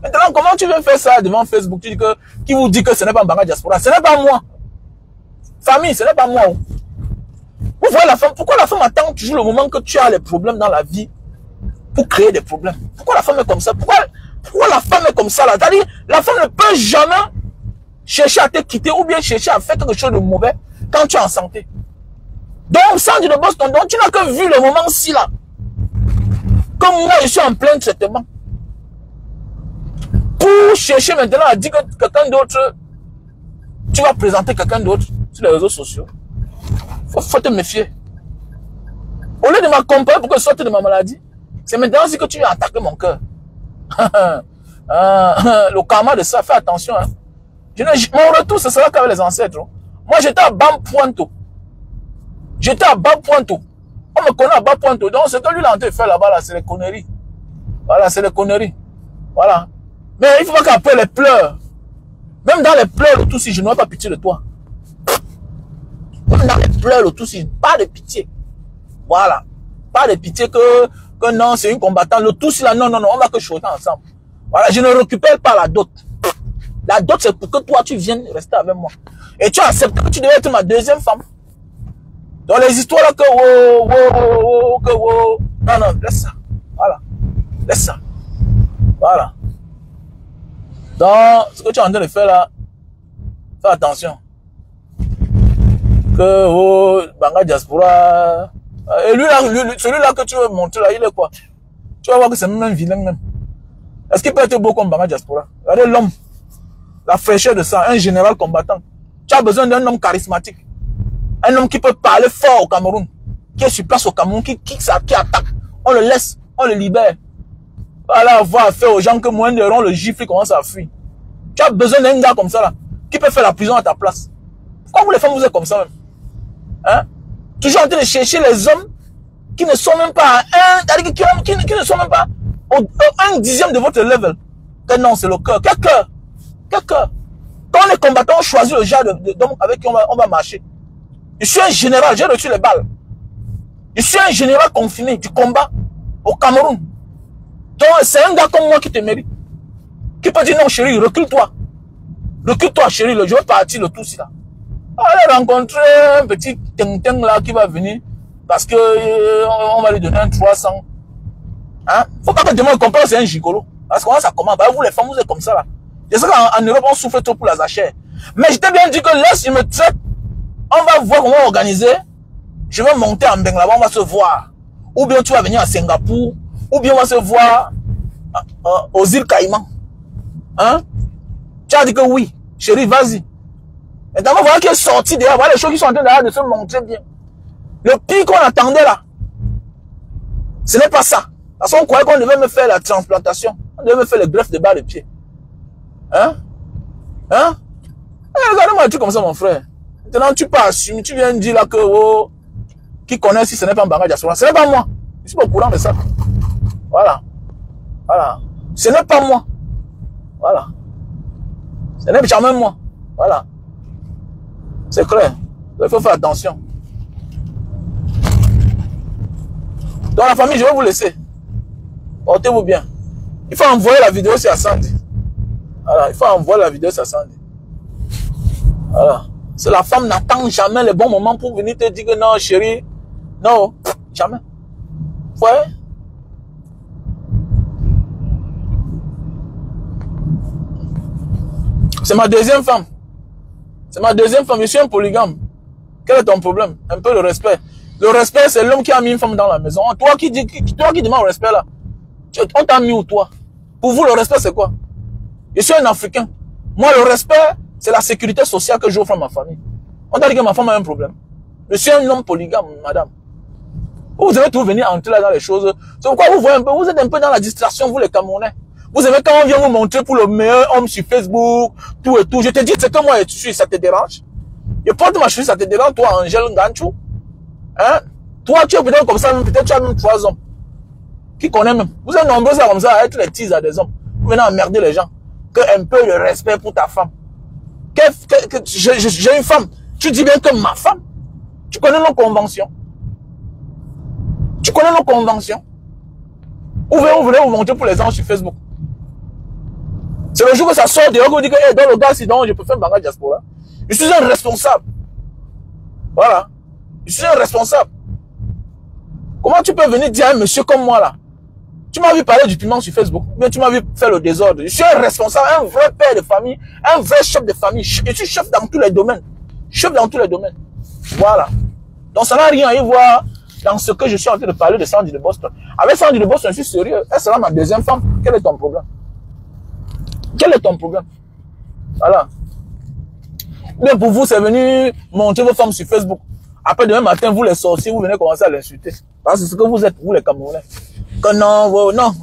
Maintenant, comment tu veux faire ça devant Facebook? Tu dis que, qui vous dit que ce n'est pas Banga Diaspora? Ce n'est pas moi. Famille, ce n'est pas moi. Vous voyez la femme, pourquoi la femme attend toujours le moment que tu as les problèmes dans la vie pour créer des problèmes? Pourquoi la femme est comme ça? Pourquoi la femme est comme ça là? C'est-à-dire, la femme ne peut jamais chercher à te quitter ou bien chercher à faire quelque chose de mauvais quand tu es en santé. Donc, sans dire de boss, donc tu n'as que vu le moment-ci là. Comme moi, je suis en plein traitement. Pour chercher maintenant à dire que quelqu'un d'autre, tu vas présenter quelqu'un d'autre sur les réseaux sociaux. Faut te méfier. Au lieu de m'accompagner pour que je sorte de ma maladie, c'est maintenant aussi que tu as attaqué mon cœur. Le karma de ça, fais attention. Hein. Mon retour, ce sera qu'avec les ancêtres. Moi, j'étais à Bampointo. J'étais à Bampointo. On me connaît à Bampointo. Donc, ce que lui, il a en train de faire là-bas, là, c'est les conneries. Voilà, c'est les conneries. Voilà. Mais il ne faut pas qu'après les pleurs. Même dans les pleurs, le tout si je n'aurai pas pitié de toi. Même dans les pleurs, le tout si, pas de pitié. Voilà. Pas de pitié que non, c'est une combattante. Le tout si là, non, on va que choisir ensemble. Voilà, je ne récupère pas la dot. La dot, c'est pour que toi, tu viennes rester avec moi. Et tu acceptes que tu devais être ma deuxième femme. Dans les histoires là que non, laisse ça. Voilà. Laisse ça. Voilà. Donc, ce que tu es en train de faire là, fais attention. Que, Banga Diaspora, et lui là, celui-là que tu veux montrer là, il est quoi? Tu vas voir que c'est même un vilain même. Est-ce qu'il peut être beau comme Banga Diaspora? Regardez l'homme, la fraîcheur de ça, un général combattant. Tu as besoin d'un homme charismatique. Un homme qui peut parler fort au Cameroun, qui est sur place au Cameroun, qui attaque. On le laisse, on le libère. Voilà, avoir affaire aux gens que moins de ronds, le gifle commence à fuir. Tu as besoin d'un gars comme ça là, qui peut faire la prison à ta place. Pourquoi vous les femmes vous êtes comme ça même? Hein? Toujours en train de chercher les hommes qui ne sont même pas à qui ne sont même pas au 1/10 de votre level. Que non, c'est le cœur. Quel cœur? Quel cœur? Quand on est combattant, on choisit le genre d'homme avec qui on va marcher. Je suis un général, j'ai reçu les balles. Je suis un général confiné du combat au Cameroun. Donc, c'est un gars comme moi qui te mérite. Qui peut dire non, chérie, recule-toi. Recule-toi, chérie, je vais partir, le tout, c'est là. Allez rencontrer un petit ting-ting là qui va venir parce que on va lui donner un 300. Hein? Faut pas que demain on comprenne c'est un gigolo. Parce que ça commence. Bah, vous les femmes, vous êtes comme ça là. Je sais qu'en Europe, on souffre trop pour la achètes. Mais je t'ai bien dit que laisse, il me traite. On va voir comment organiser. Je vais monter en Bengala, on va se voir. Ou bien tu vas venir à Singapour. Ou bien on va se voir aux îles Caïmans. Hein? Tu as dit que oui. Chérie, vas-y. Maintenant, on va voir qu'il est sorti derrière. Voilà les choses qui sont en train de se montrer bien. Le pire qu'on attendait là, ce n'est pas ça. Parce qu'on croyait qu'on devait me faire la transplantation. On devait me faire le greffe de bas de pied. Hein? Hein? Regarde-moi un truc comme ça, mon frère. Maintenant, tu peux assumer, tu viens de dire là que, oh, qui connaît si ce n'est pas un bagage d'assurance. Ce n'est pas moi. Je suis pas au courant de ça. Voilà. Voilà. Ce n'est pas moi. Voilà. Ce n'est jamais moi. Voilà. C'est clair. Il faut faire attention. Dans la famille, je vais vous laisser. Portez-vous bien. Il faut envoyer la vidéo sur Sandy. Voilà. Il faut envoyer la vidéo sur Sandy. Voilà. C'est la femme n'attend jamais le bon moment pour venir te dire que non, chérie. Non. Jamais. Ouais. C'est ma deuxième femme. C'est ma deuxième femme. Je suis un polygame. Quel est ton problème? Un peu le respect. Le respect, c'est l'homme qui a mis une femme dans la maison. Toi qui demandes le respect là. On t'a mis où toi? Pour vous, le respect, c'est quoi? Je suis un Africain. Moi, le respect, c'est la sécurité sociale que j'offre à ma famille. On t'a dit que ma femme a un problème. Je suis un homme polygame, madame. Vous avez tout venir entrer là dans les choses. C'est pourquoi vous voyez un peu, vous êtes un peu dans la distraction, vous les Camerounais. Vous savez, quand on vient vous montrer pour le meilleur homme sur Facebook, tout et tout, je te dis, c'est que moi, je suis, ça te dérange? Je porte ma chemise, ça te dérange, toi, Angèle Nganchou? Hein? Toi, tu es peut-être comme ça, peut-être tu as même 3 hommes. Qui connaissent même. Vous êtes nombreux comme ça à être les teasers des hommes. Vous venez emmerder les gens. Que un peu de respect pour ta femme. J'ai une femme. Tu dis bien que ma femme. Tu connais nos conventions. Tu connais nos conventions. Où voulez vous montrer pour les gens sur Facebook? C'est le jour que ça sort dehors que vous dites que hey, dans le gars, sinon je peux faire un bagage diaspora. Je suis un responsable. Voilà. Je suis un responsable. Comment tu peux venir dire à un monsieur comme moi là? Tu m'as vu parler du piment sur Facebook, mais tu m'as vu faire le désordre. Je suis un responsable, un vrai père de famille, un vrai chef de famille. Je suis chef dans tous les domaines. Chef dans tous les domaines. Voilà. Donc ça n'a rien à y voir dans ce que je suis en train de parler de Sandy de Boston. Avec Sandy de Boston, je suis sérieux. Elle sera ma deuxième femme. Quel est ton problème? Quel est ton problème? Voilà. Mais pour vous, c'est venu montrer vos femmes sur Facebook. Après, demain matin, vous les sorciers, vous venez commencer à l'insulter. Parce que c'est ce que vous êtes, vous les Camerounais. Que non, non.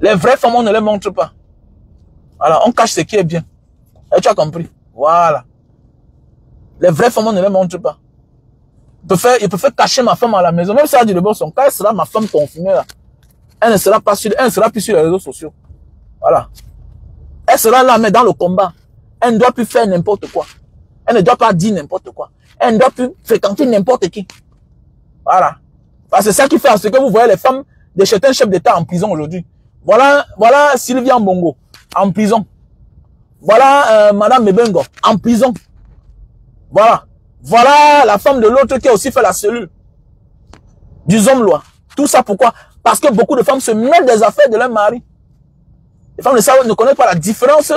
Les vraies femmes, on ne les montre pas. Voilà, on cache ce qui est bien. Et tu as compris? Voilà. Les vraies femmes, on ne les montre pas. Il peut faire cacher ma femme à la maison. Même si elle dit de bon son cas, elle sera ma femme confirmée là. Elle ne sera pas elle sera plus sur les réseaux sociaux. Voilà. Elle sera là, mais dans le combat. Elle ne doit plus faire n'importe quoi. Elle ne doit pas dire n'importe quoi. Elle ne doit plus fréquenter n'importe qui. Voilà. Parce que c'est ça qui fait en ce que vous voyez les femmes de certains chefs d'État en prison aujourd'hui. Voilà Sylvia Mbongo en prison. Voilà Madame Mebengo en prison. Voilà la femme de l'autre qui a aussi fait la cellule du Zomlois. Tout ça pourquoi? Parce que beaucoup de femmes se mêlent des affaires de leur mari. Les femmes ne connaissent pas la différence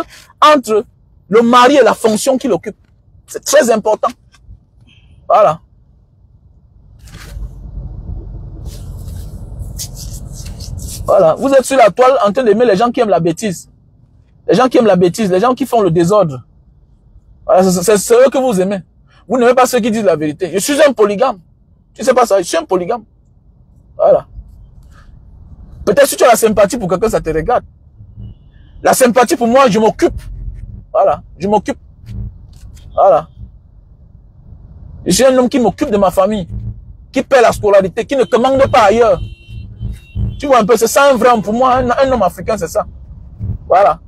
entre le mari et la fonction qu'il occupe. C'est très important. Voilà. Voilà. Vous êtes sur la toile en train d'aimer les gens qui aiment la bêtise. Les gens qui aiment la bêtise, les gens qui font le désordre. Voilà, c'est eux que vous aimez. Vous n'aimez pas ceux qui disent la vérité. Je suis un polygame. Tu sais pas ça, je suis un polygame. Voilà. Peut-être si tu as la sympathie pour quelqu'un, ça te regarde. La sympathie pour moi, je m'occupe. Voilà, je m'occupe. Voilà. Je suis un homme qui m'occupe de ma famille, qui paie la scolarité, qui ne commande pas ailleurs. Tu vois un peu, c'est ça un vrai homme. Pour moi, un homme africain, c'est ça. Voilà.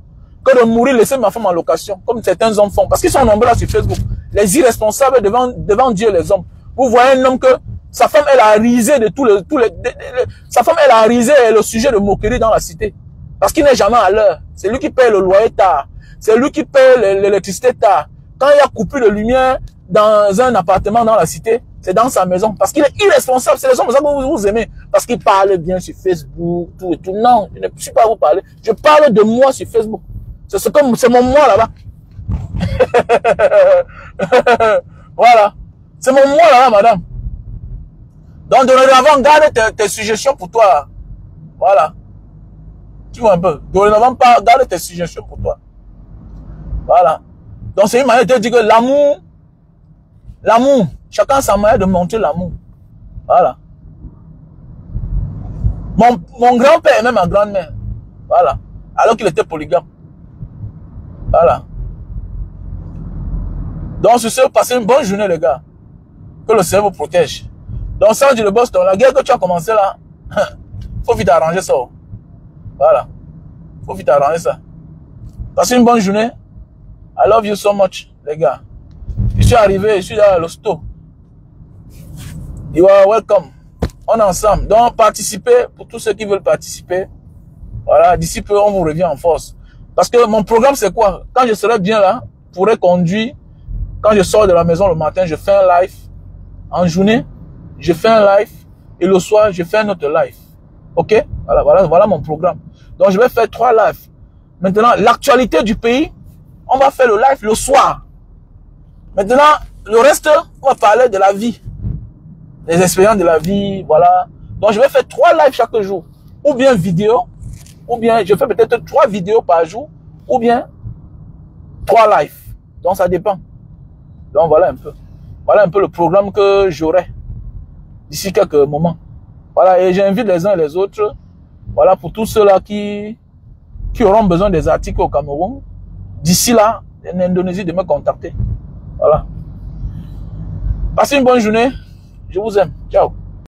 Que de mourir, laisser ma femme en location, comme certains hommes font. Parce qu'ils sont nombreux là sur Facebook. Les irresponsables devant Dieu et les hommes. Vous voyez un homme que Sa femme, elle a risé de sa femme, elle a risé le sujet de moquerie dans la cité. Parce qu'il n'est jamais à l'heure. C'est lui qui paye le loyer tard. C'est lui qui paye l'électricité tard. Quand il y a coupure de lumière dans un appartement dans la cité, c'est dans sa maison. Parce qu'il est irresponsable. C'est les gens comme ça que vous aimez. Parce qu'il parle bien sur Facebook, tout et tout. Non, je ne suis pas à vous parler. Je parle de moi sur Facebook. C'est mon moi là-bas. Voilà. C'est mon moi là-bas, madame. Donc, dorénavant, garde tes suggestions pour toi. Voilà. Tu vois un peu. Dorénavant, garde tes suggestions pour toi. Voilà. Donc, c'est une manière de dire que l'amour, chacun a sa manière de montrer l'amour. Voilà. Mon grand-père aimait ma grand-mère. Voilà. Alors qu'il était polygame. Voilà. Donc, sur ce, passez une bonne journée, les gars. Que le Seigneur vous protège. Donc, Sandy de Boston, la guerre que tu as commencé là, faut vite arranger ça. Voilà. Faut vite arranger ça. Passez une bonne journée. I love you so much, les gars. Je suis arrivé, je suis dans l'hosto. You are welcome. On est ensemble. Donc, participez pour tous ceux qui veulent participer. Voilà, d'ici peu, on vous revient en force. Parce que mon programme, c'est quoi? Quand je serai bien là, je pourrai conduire. Quand je sors de la maison le matin, je fais un live. En journée, je fais un live. Et le soir, je fais un autre live. Ok? Voilà mon programme. Donc, je vais faire 3 lives. Maintenant, l'actualité du pays, on va faire le live le soir. Maintenant, le reste, on va parler de la vie. Les expériences de la vie, voilà. Donc, je vais faire 3 lives chaque jour. Ou bien vidéo, ou bien je fais peut-être 3 vidéos par jour, ou bien 3 lives. Donc, ça dépend. Donc, voilà un peu le programme que j'aurai d'ici quelques moments. Voilà, et j'invite les uns et les autres, voilà, pour tous ceux-là qui auront besoin des articles au Cameroun, d'ici là, en Indonésie, de me contacter. Voilà. Passez une bonne journée. Je vous aime. Ciao.